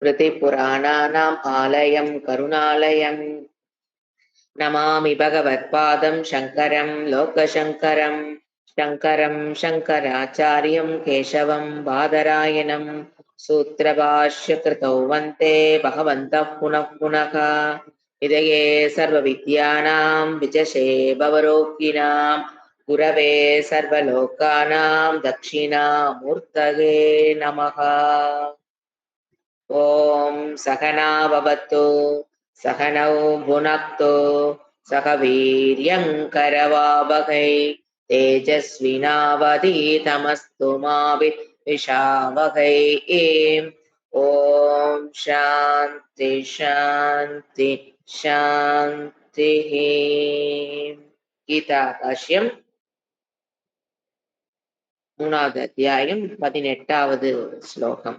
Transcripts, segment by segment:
ஸ்மிருதிபுராணானாம் ஆலயம் கருணாலயம் நமாமி பகவத்பாதம் சங்கரம் லோகசங்கரம் சங்கரம் சங்கராச்சாரியம் கேசவம் பாதராயணம் சூத்ரபாஷ்ய கிருதௌ வந்தே பகவந்தः புனः புனः இதயே சர்வவித்யானாம் விஜஷே பவரோக்கினாம் குரவே சர்வலோகானாம் தக்ஷிணாமூர்த்தயே நமः. ஓம் சகனா பவது சகனௌ புனக்து சக வீர்யங்கரவாவகை தேஜஸ்வினாவதீதமஸ்து மா வித்விஷாவகை. ஓம் சாந்தி சாந்தி சாந்தி. கீதா பாஷ்யம் 3வது அத்தியாயம் 18வது ஸ்லோகம்.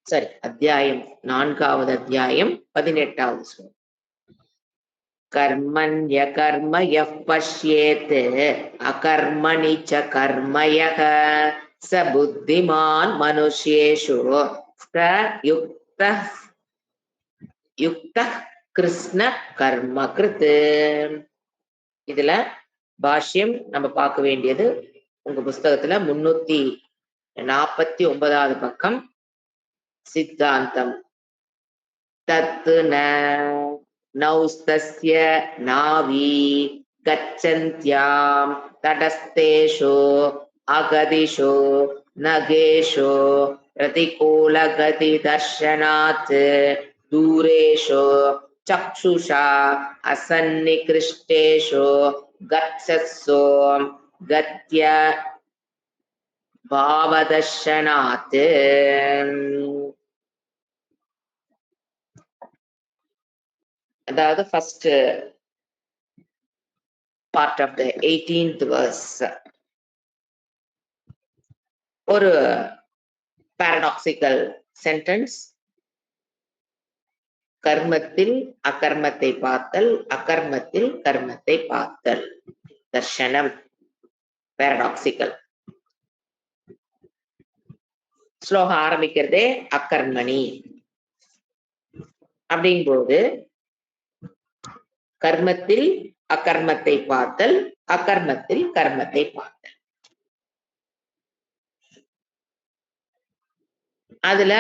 சரி, அத்தியாயம் 4வது அத்தியாயம் 18வது ஸ்லோகம். கர்மண்ய கர்ம யஃ பஷ்யேத் அகர்மணி ச கர்மயः ச புத்திமான் மனுஷ்யேஷு ச யுக்தः கிருஷ்ண கர்ம கிருத். இதுல பாஷ்யம் நம்ம பார்க்க வேண்டியது உங்க புஸ்தகத்துல 349வது பக்கம். சித்தாந்தம். தத் நௌஸ்தஸ்ய நாவி கச்சந்த்யாம் தடஸ்தேஷு அகதிஷு நகேஷு பிரதிகூலகதி தர்ஷனாத் தூரேஷு சக்ஷுஷா அசன்னிகிருஷ்டேஷு கத்சத்சு கத்ய பாவதர்ஷனாத். அதாவது first part of the 18th verse. ஒரு பாரடாக்சிக்கல் சென்டென்ஸ். கர்மத்தில் அகர்மத்தை பார்த்தல், அகர்மத்தில் கர்மத்தை பார்த்தல். தர்ஷனம் பாரடாக்சிக்கல். ஸ்லோகம் ஆரம்பிக்கிறதே அகர்மணி அப்படிங்கும்போது கர்மத்தில் அகர்மத்தை பார்த்தல், அகர்மத்தில் கர்மத்தை பார்த்தல். அதுல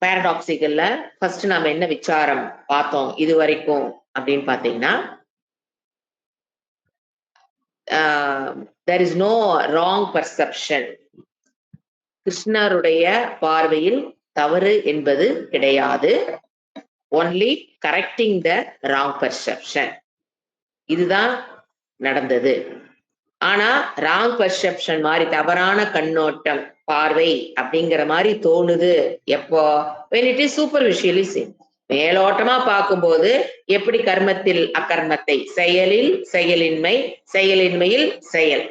பாரடாக்சிக்கல்ல ஃபர்ஸ்ட் நாம என்ன விசாரம் பார்த்தோம் இது வரைக்கும் அப்படின்னு பாத்தீங்கன்னா, there is no wrong perception. கிருஷ்ணருடைய பார்வையில் தவறு என்பது கிடையாது. only correcting the wrong perception. இதுதான் நடந்தது. ஆனா wrong perception மாதிரி தவறான கண்ணோட்டம் பார்வை அப்படிங்கிற மாதிரி தோணுது எப்போ? when it is superficially seen. மேலோட்டமா பார்க்கும்போது எப்படி கர்மத்தில் அகர்மத்தை, செயலில் செயலின்மை, செயலின்மையில் செயல்,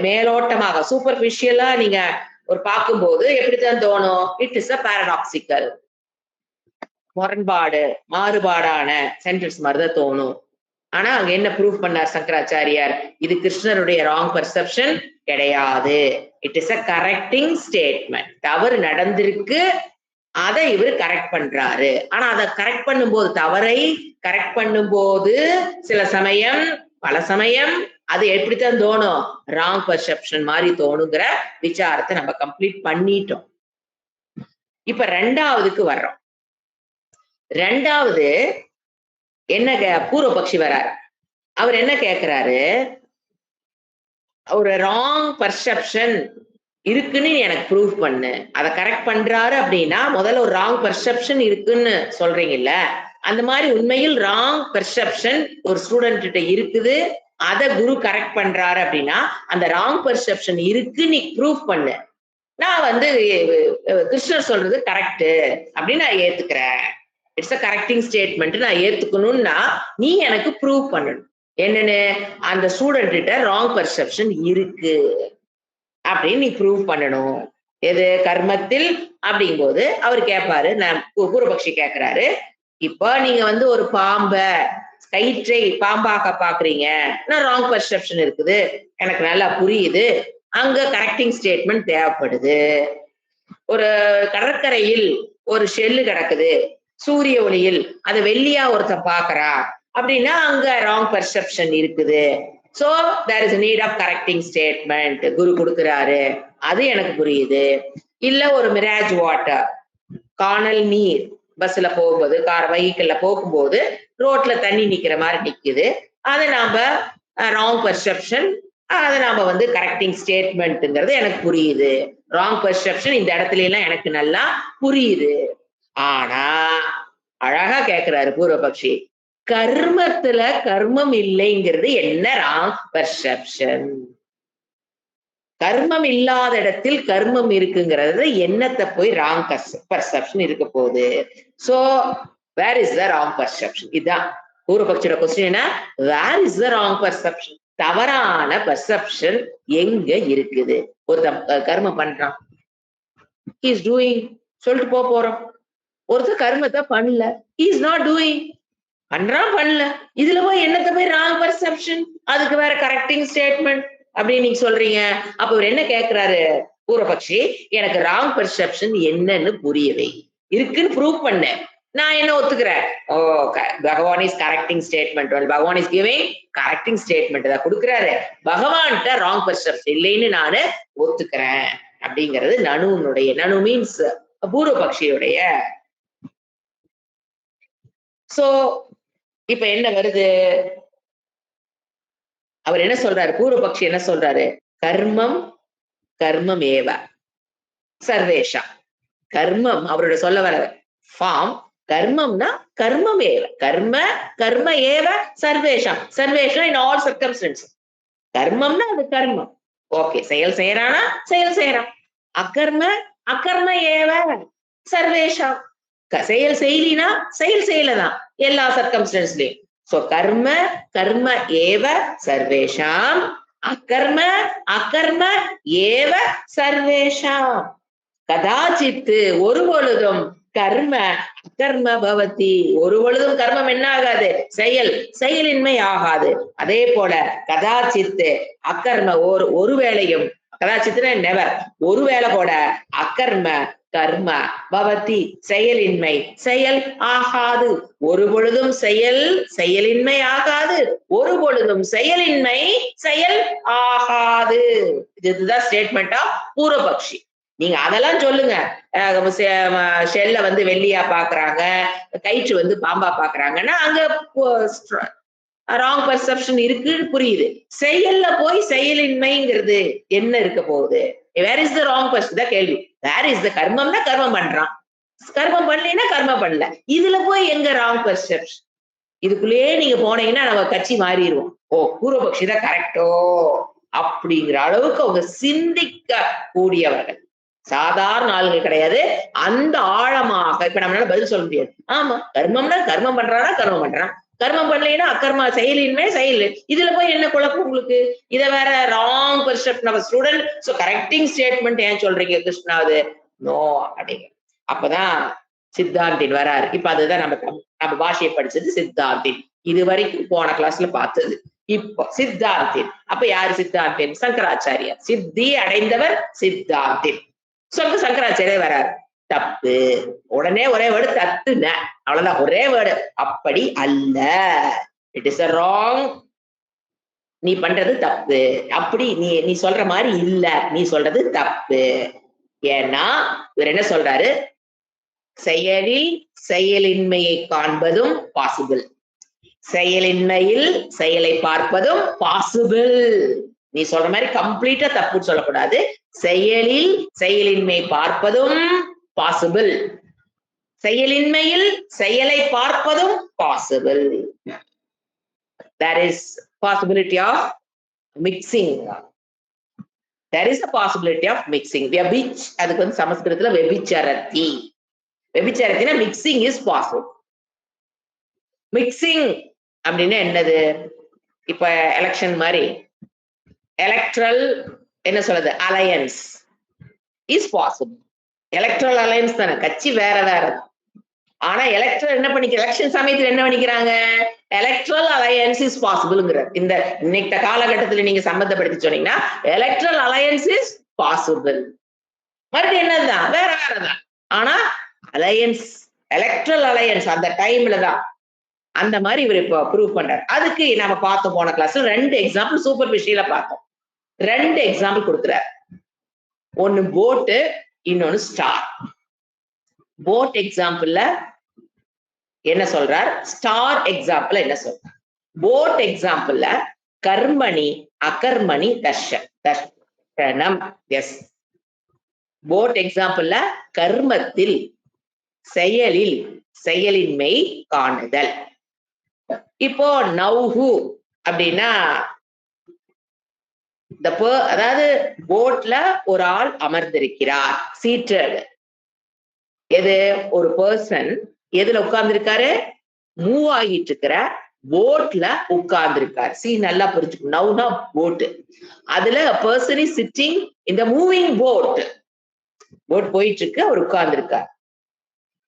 மேலோட்டமாக சூப்பர்ஃபிஷியலா நீங்க ஒரு பார்க்கும்போது எப்படித்தான் தோணும்? இட் இஸ் அ பாரடாக்சிக்கல், முரண்பாடு மாறுபாடான சென்டென்ஸ் மாதிரிதான் தோணும். ஆனா அங்க என்ன ப்ரூவ் பண்ணார் சங்கராச்சாரியார்? இது கிருஷ்ணருடைய ராங் பர்செப்ஷன் கிடையாது. It is a correcting statement. தவறு நடந்திருக்கு, அதை இவர் கரெக்ட் பண்றாரு. ஆனா அதை கரெக்ட் பண்ணும்போது, தவறை கரெக்ட் பண்ணும்போது சில சமயம், பல சமயம் அது எப்படித்தான் தோணும்? ராங் பர்செப்ஷன் மாதிரி தோணுங்கிற விசாரத்தை நம்ம கம்ப்ளீட் பண்ணிட்டோம். இப்ப 2வதுக்கு வர்றோம். 2வது என்ன? பூர்வபக்ஷி வரார். அவர் என்ன கேட்கிறாரு? ஒரு ராங் பர்செப்ஷன் இருக்குன்னு எனக்கு ப்ரூவ் பண்ணு. அதை கரெக்ட் பண்றாரு அப்படின்னா முதல்ல ஒரு ராங் பர்செப்ஷன் இருக்குன்னு சொல்றீங்கல்ல, அந்த மாதிரி உண்மையில் ராங் பர்செப்ஷன் ஒரு ஸ்டூடெண்ட் கிட்ட இருக்குது, அதை குரு கரெக்ட் பண்றாரு அப்படின்னா அந்த ராங் பர்செப்ஷன் இருக்கு நீ ப்ரூவ் பண்ணு. நான் கிருஷ்ணர் சொல்றது கரெக்ட் அப்படின்னு நான் ஏத்துக்கிறேன். இட்ஸ் அ கரெக்டிங் ஸ்டேட்மெண்ட் நான் ஏத்துக்கணும்னா நீ எனக்கு ப்ரூவ் பண்ணணும். என்னன்னு? அந்த ஸ்டூடெண்ட் கிட்ட ராங் பர்செப்ஷன் இருக்கு அப்படின்னு நீ ப்ரூவ் பண்ணணும். எது? கர்மத்தில் அப்படிங்கும்போது அவர் கேட்பாரு, நான் பூர்வபக்ஷி கேட்கிறாரு, இப்போ நீங்க ஒரு பாம்பை, கயிற்றை பாம்பாக பாக்குறீங்க, நான் ராங் பர்செப்ஷன் இருக்குது, எனக்கு நல்லா புரியுது, அங்க கரெக்டிங் ஸ்டேட்மெண்ட் தேவைப்படுது. ஒரு கடற்கரையில் ஒரு ஷெல்லு கிடக்குது, சூரிய ஒளியில் அது வெள்ளியா ஒருத்தன் பாக்குறா அப்படின்னா அங்க ராங் பெர்செப்ஷன் இருக்குது. So there is need of correcting statement guru கொடுக்கிறாரு, அது எனக்கு புரியுது. இல்ல ஒரு மிராஜ் வாட்டர், காணல் நீர், பஸ்ல போகும்போது கார் வெஹிக்கிள்ல போகும்போது ரோட்ல தண்ணி நிக்கிற மாதிரி நிக்குது, அதை நாம ராங் பெர்செப்ஷன், அதை நாம வந்து கரெக்டிங் ஸ்டேட்மெண்ட்ங்கிறது எனக்கு புரியுது. ராங் பெர்செப்ஷன் இந்த இடத்துல எல்லாம் எனக்கு நல்லா புரியுது. ஆனா அழகா கேக்குறாரு பூர்வபக்ஷி, கர்மத்துல கர்மம் இல்லைங்கிறது என்ன ராங் பெர்செப்ஷன்? கர்மம் இல்லாத இடத்தில் கர்மம் இருக்குங்கிறது என்னத்தை போய் ராங் பெர்செப்ஷன் இருக்க போகுது? So where is the wrong perception? இதுதான் பூர்வபக்ஷியோட கொஸ்டின். என்ன, where is the wrong perception? தவறான பெர்செப்ஷன் எங்க இருக்குது? ஒருத்தன் கர்மம் பண்றான், இஸ் டூயிங் சொல்லிட்டு போறோம். ஒருத்தர் கர்மத்தை பண்ணல, இஸ் நாட் டூயிங், பண்றான் பண்ணல, இதுல போய் என்னத்தை போய் ராங் பெர்செப்ஷன், அதுக்கு வேற கரெக்டிங் ஸ்டேட்மெண்ட் அப்படின்னு நீங்க சொல்றீங்க. அப்ப இவர் என்ன கேட்கிறாரு பூர்வபக்ஷி, எனக்கு ராங் பெர்செப்ஷன் என்னன்னு புரியவே இருக்குன்னு ப்ரூவ் பண்ண, நான் என்ன ஒத்துக்கிறேன், ஓ பகவான் இஸ் கரெக்டிங் ஸ்டேட்மெண்ட், பகவான் இஸ் கிவிங் கரெக்டிங் ஸ்டேட்மெண்ட் தான் கொடுக்குறாரு, பகவான்கிட்ட ராங் பெர்செப்ஷன் இல்லைன்னு நானு ஒத்துக்கிறேன் அப்படிங்கிறது நனுனுடைய, நனு மீன்ஸ் பூர்வபக்ஷியுடைய. சோ இப்ப என்ன வருது, அவர் என்ன சொல்றாரு, பூர்வபக்ஷி என்ன சொல்றாரு, கர்மம் கர்மம் ஏவ சர்வேஷா, கர்மம் அவரோட சொல்ல வர ஃபார்ம், கர்மம்னா கர்மம் ஏவ, கர்ம கர்ம ஏவ சர்வேஷா, சர்வேஷா இன் ஆல் சர்க்கம்ஸ்டன்ஸ். கர்மம்னா அது கர்மம், ஓகே, செயல் செய்யறானா செயல் செய்யறான், அகர்ம அகர்ம ஏவ சர்வேஷா, செயல் செய்யலினா செயல் செய்யலதான் எல்லா சர்க்கம்ஸ்டன்ஸ்லயும். சோ கர்ம கர்ம ஏவ சர்வேஷாம், அகர்ம அகர்ம ஏவ சர்வேஷாம், கதாச்சித்து ஒரு பொழுதும் கர்ம அகர்ம பவதி, ஒரு பொழுதும் கர்மம் என்ன ஆகாது, செயல் செயலின்மை ஆகாது. அதே போல கதாச்சித்து அகர்ம ஒரு வேளையும், கதாச்சித்துனா நெவர், ஒரு வேளை கூட அகர்ம கர்ம பவதி செயலின்மை செயல் ஆகாது, ஒரு பொழுதும் செயல் செயலின்மை ஆகாது, ஒரு பொழுதும் செயலின்மை செயல் ஆகாது. இதுதான் ஸ்டேட்மெண்ட் ஆஃப் பூர்வபக்ஷி. நீங்க அதெல்லாம் சொல்லுங்க, ஷெல்ல வந்து வெள்ளியா பாக்குறாங்க, கயிற்று வந்து பாம்பா பாக்குறாங்கன்னா அங்க ராங் பெர்செப்ஷன் இருக்குன்னு புரியுது. செயல்ல போய் செயலின்மைங்கிறது என்ன இருக்க போகுது? Where is the wrong perception தான் கேள்வி. வேர் இஸ் த கர்மம்னா கர்மம் பண்றான், கர்மம் பண்ணலைன்னா கர்மம் பண்ணல, இதுல போய் எங்க ராங் பெர்செப்ஷன்? இதுக்குள்ளேயே நீங்க போனீங்கன்னா நம்ம கட்சி மாறிடுவோம். ஓ பூர்வபக்ஷி தான் கரெக்டோ அப்படிங்கிற அளவுக்கு அவங்க சிந்திக்க கூடியவர்கள், சாதாரண ஆளுங்க கிடையாது. அந்த ஆழமாக இப்ப நம்மளால பதில் சொல்ல முடியாது. ஆமா கர்மம்னா கர்மம் பண்றானா கர்மம் பண்றான், கர்மம் பண்ணலைன்னா அக்கர்மா செயலின்மே செயல், இதுல போய் என்ன குழப்பம் உங்களுக்கு? இத வேற wrong perception of student, so correcting statement ஏன் சொல்றீங்க கிருஷ்ணாவது? நோ அப்படிங்க. அப்பதான் சித்தாந்தின் வராரு. இப்ப அதுதான் நம்ம பாஷையை படிச்சது சித்தாந்தின், இது வரைக்கும் போன கிளாஸ்ல பார்த்தது. இப்போ சித்தாந்தின், அப்ப யாரு சித்தாந்தின்? சங்கராச்சாரியார், சித்தி அடைந்தவர் சித்தாந்தின். சொல்ல சங்கராச்சாரியர் வராரு, தப்பு, உடனே ஒரே வேர்டு தத்துன, அவ்வளவுதான், ஒரே வேர்டு, அப்படி அல்ல, இட் இஸ் a ராங், நீ பண்றது தப்பு, அப்படி நீ சொல்ற மாதிரி இல்ல, நீ சொல்றது தப்பு. ஏன்னா இவர் என்ன சொல்றாரு, செயலில் செயலின்மையை காண்பதும் பாசிபிள், செயலின்மையில் செயலை பார்ப்பதும் பாசிபிள். நீ சொல்ற மாதிரி கம்ப்ளீட்டா தப்புன்னு சொல்லக்கூடாது, செயலில் செயலின்மை பார்ப்பதும் பாசிபிள், செயலின்மையில் செயலை பார்ப்பதும் possible. There is possibility of mixing. There is a possibility of mixing. Vyabhich, அதுக்கு வந்து சமஸ்கிருதத்துல வெபிச்சரதி, வெபிச்சரத்தினா மிக்சிங் இஸ் பாசிபிள். மிக்சிங் அப்படின்னா என்னது? இப்ப எலெக்ஷன் மாதிரி எலக்ட்ரல் என்ன சொல்றது, alliance is possible. Electoral alliance தானே, கட்சி வேற வேற. ஆனா எலக்ட்ரல் என்ன பண்ணிக்க, எலெக்ஷன் சமயத்தில் என்ன பண்ணிக்கிறாங்க, எலக்ட்ரல் அலையன்ஸ் இஸ் பாசிபிள்ங்கிற இந்த இன்னைக்கு காலகட்டத்தில் நீங்க சம்பந்தப்படுத்தி சொன்னீங்கன்னா எலக்ட்ரல் அலையன்ஸ் இஸ் பாசிபிள். மறுபடியும் என்னதுதான் வேற வேறதான். ஆனா அலையன்ஸ், எலக்ட்ரல் அலையன்ஸ் அந்த டைம்ல தான் அந்த மாதிரி இவர் இப்போ ப்ரூவ் பண்றாரு. அதுக்கு நம்ம பார்த்தோம் போன கிளாஸ்ல 2 எக்ஸாம்பிள் சூப்பர்ஃபிஷியலா பார்த்தோம். 2 எக்ஸாம்பிள் கொடுக்குறாரு. ஒன்னு போட்டு, இன்னொன்னு ஸ்டார். போட் எக்ஸாம்பிள்ல என்ன சொல்றார், ஸ்டார் எக்ஸாம்பிள் என்ன சொல்றார்? போட் எக்ஸாம்பிள்ல கர்மணி அகர்மணி தர்ஷனம். எஸ், போட் எக்ஸாம்பிள்ல கர்மத்தில், செயலில், செயலின்மை காணுதல். இப்போ நவ்ஹு அப்படின்னா அதாவது போட்ல ஒரு ஆள் அமர்ந்திருக்கிறார், சீட்டட். எது ஒரு பர்சன் எதுல உட்கார்ந்து இருக்காரு, மூவ் ஆகிட்டு இருக்கிற போட்ல உட்கார்ந்து இருக்காரு. சி நல்லா புரிஞ்சுக்கணும். நவ்னா போட், அதுல person is sitting in the moving boat. Boat போயிட்டு இருக்கு, அவர் உட்கார்ந்து இருக்கார்.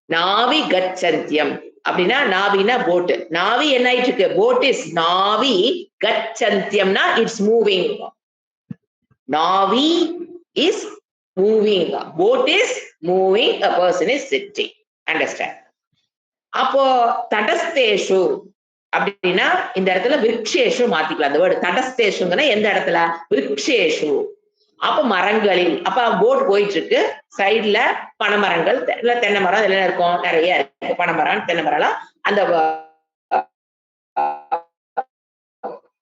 நாவி கச்சந்தியம் அப்படின்னா நாவினா போட். நாவி என்ன ஆயிட்டு இருக்கு, boat is Navi கச்சந்தியம்னா it's moving. Navi is moving, boat is moving, a person is sitting. Understand? அப்போ தடஸ்தேஷு அப்படின்னா இந்த இடத்துல விருக்ஷேஷு மாத்திக்கலாம். அந்த வேர்டு தடஸ்தேஷுங்கன்னா எந்த இடத்துல, விருக்ஷேஷு. அப்ப மரங்களில், அப்ப போட் போயிட்டு இருக்கு, சைட்ல பனைமரங்கள், தென்னை மரம் இதெல்லாம் இருக்கும், நிறைய இருக்கு. பனைமரம், தென்னை மரம். அந்த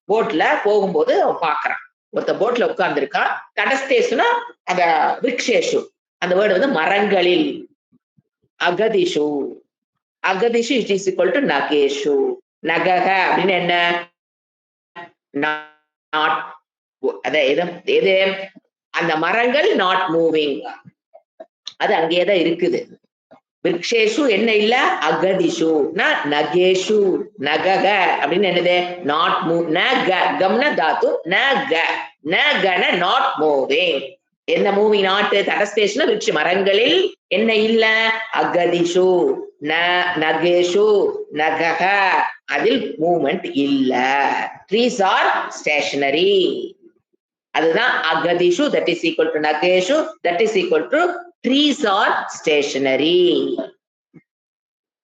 போட்ல போகும்போது பாக்குறான், ஒருத்த போட்ல உட்கார்ந்து இருக்கான். தடஸ்தேஷுனா அந்த விருக்ஷேஷு, அந்த வேர்டு வந்து மரங்களில். அகதிஷு, அகதிஷு இட் இஸ் ஈக்குவல் டு நகேஷு. நகக அப்படின்னு என்ன, நாட், எது அந்த மரங்கள் நாட் மூவிங், அது அங்கேயேதான் இருக்குது. விருக்ஷேஷு என்ன இல்ல, அகதிஷு நகேஷு. நகக அப்படின்னு என்னது, நாட் மூவ். கம்ன தாத்து, நகன நாட் மூவிங். என்ன மூவிங், நாட். தடஸ்தேஷுனா விருட்ச மரங்களில் என்ன இல்ல, அகதிஷு நகேஷு நகக, அதில் மூவ்மெண்ட் இல்ல. Trees are stationary. அதுதான் அகதிஷு, தட் இஸ் ஈக்குவல் டு நகேஷு, that is equal to trees are stationary.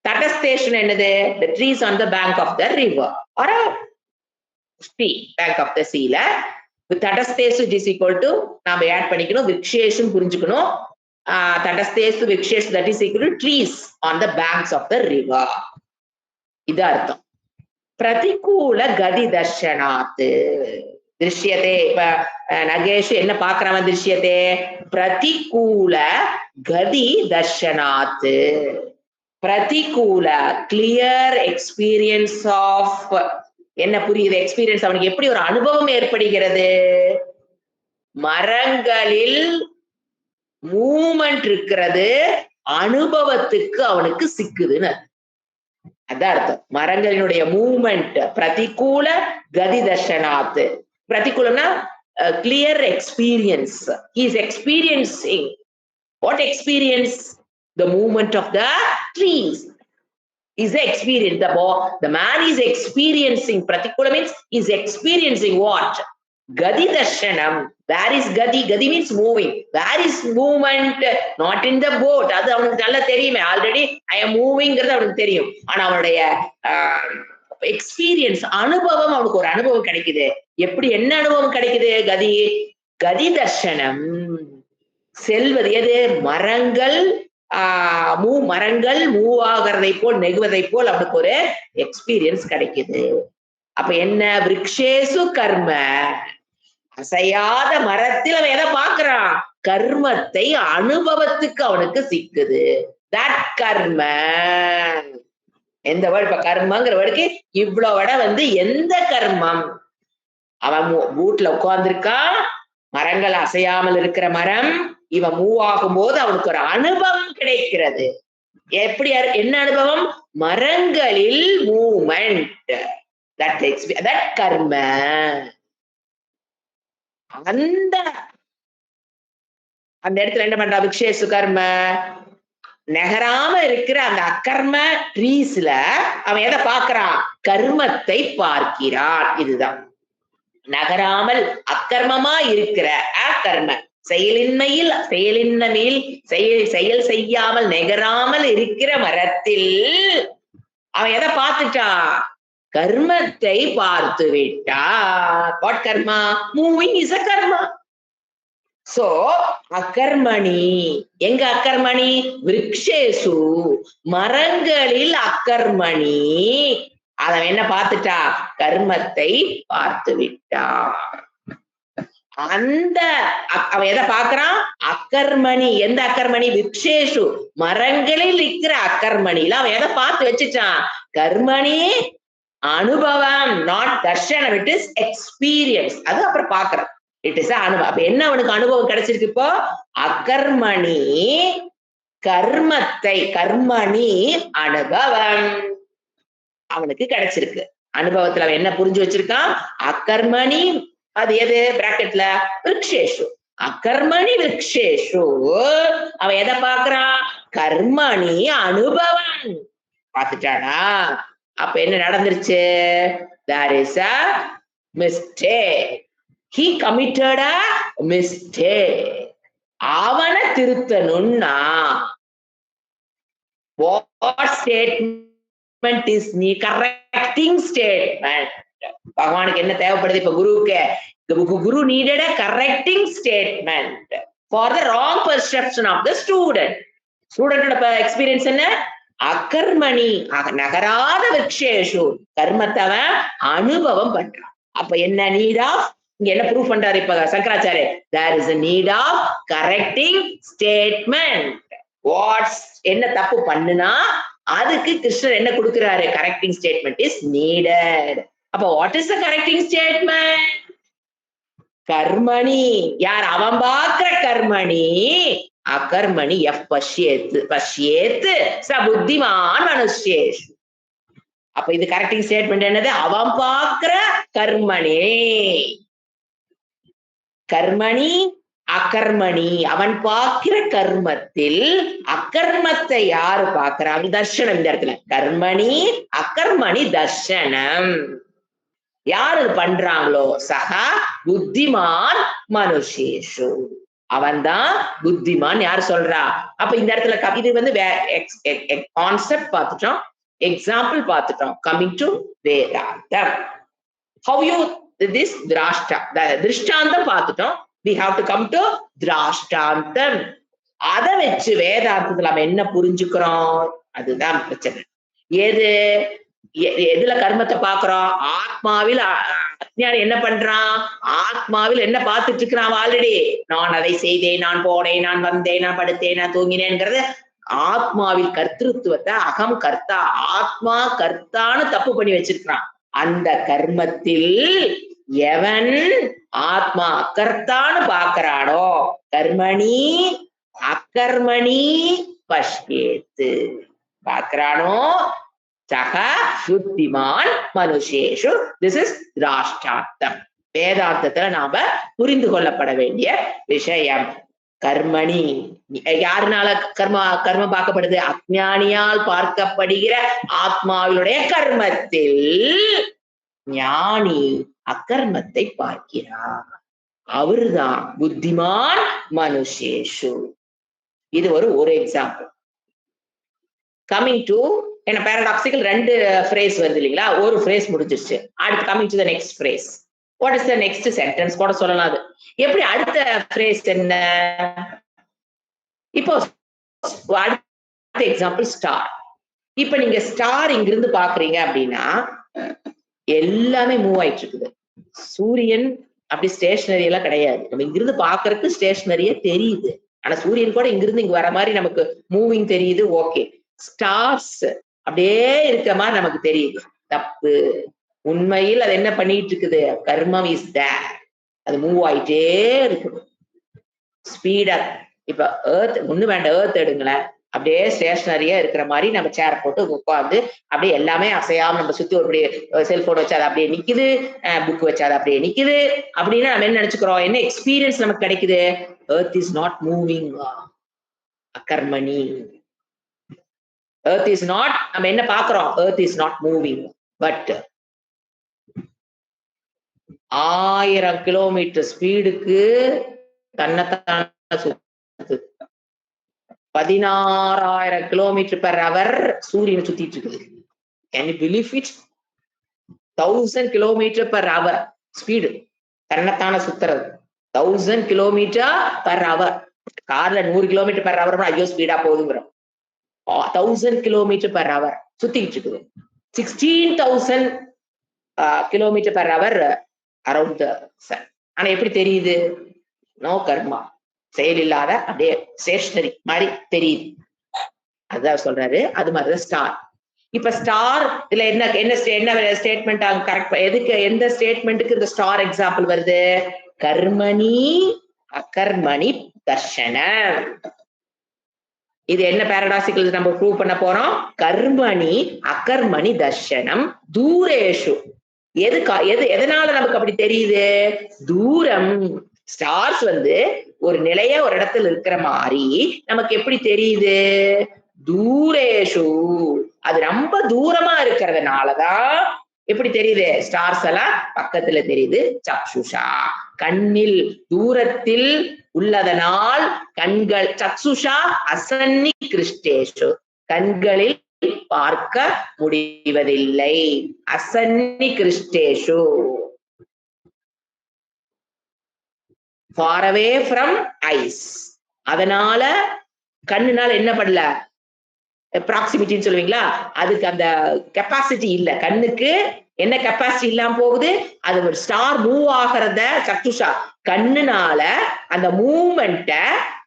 தடஸ்தேஷன் என்னது, the trees on the bank of the river or a sea, bank of the sea ல தடஸ்தேஷு it is equal to நாம add பண்ணிக்கணும், விருக்ஷேஷும் புரிஞ்சுக்கணும். தடஸ்தேஷு விருக்ஷேஷு that is equal to trees on the banks of the river. இது அர்த்தம். பிரதிகூல கதி தர்ஷனாத்து திருஷ்யத்தே. இப்ப நகேஷு என்ன பாக்குறவன், திருஷ்யத்தே பிரதிகூல கதி தர்ஷனாத்து. பிரதிகூல கிளியர் எக்ஸ்பீரியன்ஸ் ஆஃப், என்ன புரியுது எக்ஸ்பீரியன்ஸ், அவனுக்கு எப்படி ஒரு அனுபவம் ஏற்படுகிறது, மரங்களில் மூவ்மெண்ட் இருக்கிறது, அனுபவத்துக்கு அவனுக்கு சிக்குதுன்னு. அதான் அர்த்தம். மரங்களினுடைய மூவ்மெண்ட் பிரதிகூல கதி தர்ஷனாத்து. பிரதிகூலம்னா clear experience. He is experiencing. What experience? The movement of the trees is the experience. The man is experiencing. Pratikula means is experiencing what? Gadi darshanam. Where is gadi? Gadi means moving. Where is movement? Not in the boat. அது அவனுக்கு நல்லா தெரியுமே, already I am மூவிங்கிறது அவனுக்கு தெரியும். ஆனா அவனுடைய experience, அனுபவம், அவனுக்கு ஒரு அனுபவம் கிடைக்குது. எப்படி, என்ன அனுபவம் கிடைக்குது, கதி கதி தர்ஷனம். செல்வது எது, மரங்கள் மரங்கள் மூவ் ஆகிறதை போல், நெகுவதை போல் அவனுக்கு ஒரு எக்ஸ்பீரியன்ஸ் கிடைக்குது. அப்ப என்ன, விருக்ஷேசு கர்ம, அசையாத மரத்தில் அவன் எதை பாக்குறான், கர்மத்தை, அனுபவத்துக்கு அவனுக்கு சிக்குது. தட் கர்ம. எந்த வேர்டு, இப்ப கர்மங்கிற வேர்டுக்கு இவ்வளவு விட வந்து எந்த கர்மம், அவன் வீட்டுல உட்கார்ந்துருக்கான், மரங்கள் அசையாமல் இருக்கிற மரம், இவன் மூவ் ஆகும் போது அவனுக்கு ஒரு அனுபவம் கிடைக்கிறது. எப்படி, என்ன அனுபவம், மரங்களில் மூவ்மெண்ட். தட் கர்ம. அந்த இடத்துல என்ன பண்றா, விக்ஷேசு கர்ம, நகராம இருக்கிற அந்த அக்கர்ம ட்ரீஸ்ல அவன் எதை பார்க்கிறான், கர்மத்தை பார்க்கிறான். இதுதான் நகராமல் அக்கர்மமா இருக்கிற அக்கர்ம செயலின்மையில் செயல் செய்யாமல் நெகராமல் இருக்கிற மரத்தில் அவன் எதை பார்த்துட்டா? கர்மத்தை பார்த்து விட்டா. What karma? Moving is a karma. So அகர்மணி, எங்க அக்கர்மணி? விருக்ஷேசு, மரங்களில் அக்கர்மணி. அவன் என்ன பார்த்துட்டா? கர்மத்தை பார்த்து விட்டா. அந்த அவன் எதை பார்க்கிறான்? அக்கர்மணி. எந்த அக்கர்மணி? விருக்ஷேசு, மரங்களில் இருக்கிற அக்கர்மணியில அவன் எதை பார்த்து வச்சுட்டான்? கர்மணி அனுபவம், நாட் தர்ஷனம். It is experience. அது அப்புறம் பார்க்கிறான். இட் இஸ் அனுபவம். அப்ப என்ன அவனுக்கு அனுபவம் கிடைச்சிருக்கு இப்போ? அகர்மணி கர்மத்தை, கர்மணி அனுபவம் அவனுக்கு கிடைச்சிருக்கு. அனுபவத்துல அவன் என்ன புரிஞ்சு வச்சிருக்கான்? அகர்மணி, அது எது? பிராக்கெட்ல விருக்ஷேஷு, அகர்மணி விருக்ஷேஷு. அவன் எதை பார்க்கிறான்? கர்மணி அனுபவம் பார்த்துட்டானா? அப்ப என்ன நடந்துருச்சு? There is a mistake. He committed a mistake. அவனை திருத்தணும்னா what statement is நீ correcting statement. பகவானுக்கு என்ன தேவைப்படுது இப்ப? குருவுக்கு குரு needed a correcting statement for the wrong perception of the student. ஸ்டூடெண்டோட எக்ஸ்பீரியன்ஸ் என்ன? அகர்மணி, நகராத விருக்ஷேஷு, கர்மத்தவன் அனுபவம் பண்றான். அப்ப என்ன நீட் ஆஃப், இங்க என்ன ப்ரூவ் பண்றாரு இப்ப Shankaracharya? there is a need of correcting statement. What's, என்ன தப்பு பண்ணுனா அதுக்கு கிருஷ்ணர் என்ன கொடுக்கிறாரு? correcting statement is needed. அப்ப what is the correcting statement? கர்மணி, யார்? அவன் பார்க்கிற கர்மணி. அகர்மணி எஃப் பஷ்யேத்து ச புத்திமான் மனுஷ்யேஷு. அப்ப இது கரெக்டிங் ஸ்டேட்மெண்ட் என்னது? அவன் பார்க்கிற கர்மணி. கர்மணி அகர்மணி, அவன் பார்க்கிற கர்மத்தில் அகர்மத்தை யாரு பார்க்கிறாங்க? தர்ஷனம். இந்த இடத்துல கர்மணி அகர்மணி தர்ஷனம். யாரு பண்றாங்களோ? சகா புத்திமான் மனுஷேஷு, அவன்தான் புத்திமான். யாரு சொல்றா? அப்ப இந்த இடத்துல இது வந்து கான்செப்ட் பார்த்துட்டோம், எக்ஸாம்பிள் பார்த்துட்டோம். Coming to Vedantam, how you this திருஷ்டாந்தம் பார்த்துட்டோம். we have to come to திராஷ்டாந்தம். அதை வச்சு வேதாந்தத்துல நம்ம என்ன புரிஞ்சுக்கிறோம்? அதுதான் பிரச்சனை. எதுல கர்மத்தை பாக்குறோம்? ஆத்மாவில். அஞ்ஞானி என்ன பண்றான்? ஆத்மாவில் என்ன பார்த்துட்டு இருக்கிறான்? ஆல்ரெடி நான் அதை செய்தேன், நான் போனேன், நான் வந்தேன், நான் படுத்தேன், நான் தூங்கினேன்ங்கிறது ஆத்மாவில் கர்த்திருவத்தை, அகம் கர்த்தா, ஆத்மா கர்த்தான்னு தப்பு பண்ணி வச்சிருக்கிறான். அந்த கர்மத்தில் எவன் ஆத்மா கர்த்தான்னு பாக்குறானோ, கர்மணி அகர்மணி பஷ்யேத்து பாக்குறானோ, சகா புத்திமான் மனுஷேஷு. This is திராஷ்டாந்தம். வேதாந்தத்துல நாம புரிந்து கொள்ளப்பட வேண்டிய விஷயம். கர்மணி, யாருனால கர்மம் பார்க்கப்படுது? அஞ்ஞானியால் பார்க்கப்படுகிற ஆத்மாவினுடைய கர்மத்தில் ஞானி அக்கர்மத்தை பார்க்கிறார். அவருதான் புத்திமான் மனுஷேஷு. இது ஒரு எக்ஸாம்பிள். கமிங் டு என்ன பாராடாக்சிக்கல், ரெண்டு ஃப்ரேஸ் வருது இல்லைங்களா? ஒரு ஃப்ரேஸ் முடிஞ்சிருச்சு. அடுத்து coming to the next phrase. What is the next sentence கூட சொல்லலாம். அது எப்படி? அடுத்த ஃப்ரேஸ் என்ன? இப்போ அடுத்த எக்ஸாம்பிள் ஸ்டார். இப்ப நீங்க ஸ்டார் இங்கிருந்து பாக்குறீங்க அப்படின்னா எல்லாமே மூவ் ஆயிட்டு இருக்குது. சூரியன் அப்படி ஸ்டேஷனரி எல்லாம் கிடையாது. நம்ம இங்கிருந்து பாக்குறதுக்கு ஸ்டேஷனரியே தெரியுது. ஆனா சூரியன் கூட இங்கிருந்து இங்க வர மாதிரி நமக்கு மூவிங் தெரியுது. ஓகே, ஸ்டார்ஸ் அப்படியே இருக்க மாதிரி நமக்கு தெரியுது. தப்பு. உண்மையில் அது என்ன பண்ணிட்டு இருக்குது? கர்மம் இஸ் தேர். அது மூவ் ஆயிட்டே இருக்குது ஸ்பீடா. இப்ப ஏர்த் ஒண்ணு வேண்டாம், ஏர்த் எடுங்களேன், அப்படியே ஸ்டேஷனரியா இருக்கிற மாதிரி நம்ம சேர் போட்டு உட்காந்து அப்படியே எல்லாமே அசையாம நம்ம சுத்தி ஒரு செல்போன் வச்சு அது அப்படியே நிக்குது, புக் வச்சு அது அப்படியே நிக்குது அப்படின்னா நம்ம என்ன நினைச்சுக்கிறோம்? என்ன எக்ஸ்பீரியன்ஸ் நமக்கு கிடைக்குது? Earth is not moving. அகர்மணி. எர்த் இஸ் நாட், நம்ம என்ன பாக்குறோம்? Earth is not moving. But 1000 kilometre ஸ்பீடுக்கு தன்னைத்தான சுத்து 16,000 கிலோமீட்டர் பெர் அவர் சூரியன் சுத்திட்டு இருக்குது. Can you believe it? 1000 kilometre per hour speed தன்னைத்தான சுத்துறது. 1000 கிலோமீட்டர் பெர் அவர். கார்ல 100 கிலோமீட்டர் பெர் அவர் ஐயோ ஸ்பீடா போகுதுங்கிறோம். 1000 கிலோமீட்டர் பெர் அவர் சுத்திக்கிட்டு இருக்குது. 16,000 kilometre per hour around the sun. ஆனா எப்படி தெரியுது? நோ கர்மா, செயல் இல்லாத அப்படியே ஸ்டேஷனரி மாதிரி தெரியுது. அதுதான் சொல்றாரு. அது மாதிரிதான் ஸ்டார். இப்ப ஸ்டார் இதுல என்ன ஸ்டேட்மெண்ட் கரெக்ட்? எதுக்கு, எந்த ஸ்டேட்மெண்ட்டுக்கு இந்த ஸ்டார் எக்ஸாம்பிள் வருது? கர்மணி அகர்மணி தர்ஷனம். இது என்ன பாரடாக்சிக்கல் நம்ம ப்ரூவ் பண்ண போறோம்? கர்மணி அகர்மணி தர்ஷனம் தூரேஷு. எதனால நமக்கு அப்படி தெரியுது? தூரம். ஸ்டார்ஸ் ஒரு நிலைய ஒரு இடத்துல இருக்கிற மாதிரி நமக்கு எப்படி தெரியுது? தூரேஷு. அது ரொம்ப தூரமா இருக்கிறதுனாலதான் எப்படி தெரியுது? ஸ்டார்ஸ் எல்லாம் பக்கத்துல தெரியுது. சக்ஷுஷா, கண்ணில் தூரத்தில் உள்ளதனால் கண்கள். சக்ஷுஷா அசன்னி கிருஷ்டேஷு, கண்களில் பார்க்க முடிவதில்லை. அசன்னி கிருஷ்டேஷு, far away from eyes. அதனால கண்ணுனால என்ன பண்ணல? ப்ராக்சிமிட்டின்னு சொல்லுவீங்களா? அதுக்கு அந்த கெப்பாசிட்டி இல்ல. கண்ணுக்கு என்ன கெப்பாசிட்டி இல்லாம போகுது? அது ஒரு ஸ்டார் மூவ் ஆகிறத சக்ஷுஷா கண்ணுனால அந்த மூவ்மெண்ட்ட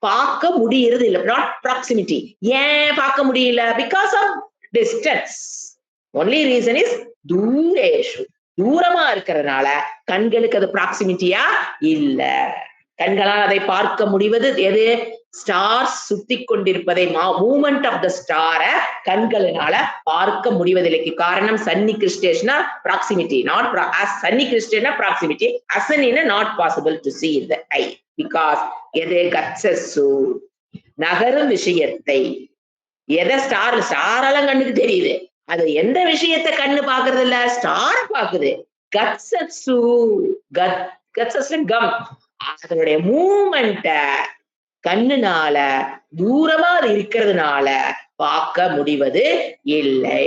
பார்க்க முடியறது இல்ல. Not proximity. ஏன் பார்க்க முடியல? Because of distance. Only reason is தூரேஷு. தூரமா இருக்கிறதுனால கண்களுக்கு அது ப்ராக்சிமிட்டியா இல்ல. கண்களால் அதை பார்க்க முடிவது எது? ஸ்டார்ஸ் சுத்தி கொண்டிருப்பதை, மூவ்மெண்ட் ஆஃப் த ஸ்டார கண்களினால பார்க்க முடிவதில்லைக்கு காரணம் சன்னி கிருஷ்டேஷனா ப்ராக்சிமிட்டி. நாட் சன்னி கிருஷ்டேனா ப்ராக்சிமிட்டி. அசனினா not possible to see in the eye. Because எது? கட்சசு, நகரும் விஷயத்தை. எதை? ஸ்டாரெல்லாம் கண்ணுக்கு தெரியுது. அது எந்த விஷயத்தை கண்ணு பாக்குறது இல்ல? ஸ்டார் பாக்குது. கட்சசு, கட்சசு கம், அதனுடைய மூவ்மெண்ட கண்ணுனால தூரமா அது இருக்கிறதுனால பார்க்க முடிவது இல்லை.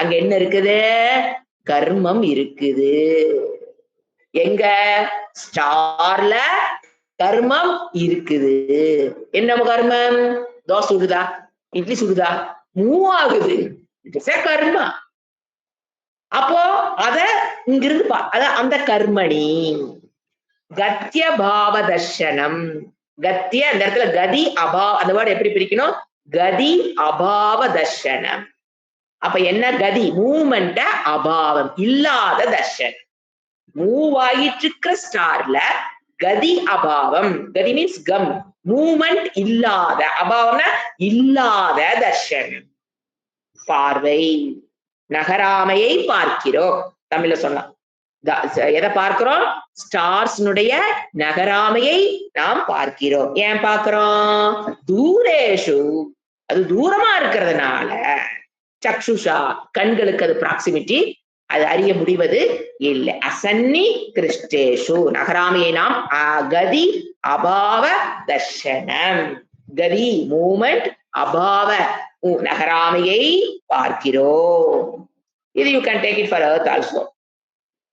அங்க என்ன இருக்குது? கர்மம் இருக்குது. எங்க? ஸ்டார்ல கர்மம் இருக்குது. என்ன கர்மம்? தோசை சுடுதா, இட்லி சுடுதா, மூவ் ஆகுது. இட்ஸ் எ கர்மா. அப்போ அத இங்கிருந்து அந்த கர்மணி கத்திய பாவ தர்ஷனம். கத்திய அந்த இடத்துல கதி அபாவ, அந்த வேர்டு எப்படி பிரிக்கணும்? கதி அபாவ தர்ஷனம். அப்ப என்ன? கதி மூவ்மெண்ட, அபாவம் இல்லாத தர்ஷனம். மூவ் ஆகிட்டு இருக்கிற ஸ்டார்ல கதி அபாவம். கதி மீன்ஸ் கம், மூவ்மெண்ட் இல்லாத, அபாவம்னா இல்லாத தர்ஷனம். பார்வை. நகராமையை பார்க்கிறோம். தமிழ்ல சொல்லலாம். எதை பார்க்கிறோம்? ஸ்டார்ஸ்னுடைய நகராமையை நாம் பார்க்கிறோம். ஏன் பார்க்கிறோம்? தூரேஷு, அது தூரமா இருக்கிறதுனால. சக்ஷுஷா, கண்களுக்கு அது ப்ராக்சிமிட்டி, அது அறிய முடிவது இல்லை. அசன்னி கிருஷ்டேஷு, நகராமையை நாம் கதி அபாவ தர்ஷனம். கதி மூவ்மெண்ட், அபாவ நகராமையை பார்க்கிறோம். இது you can take it for earth also.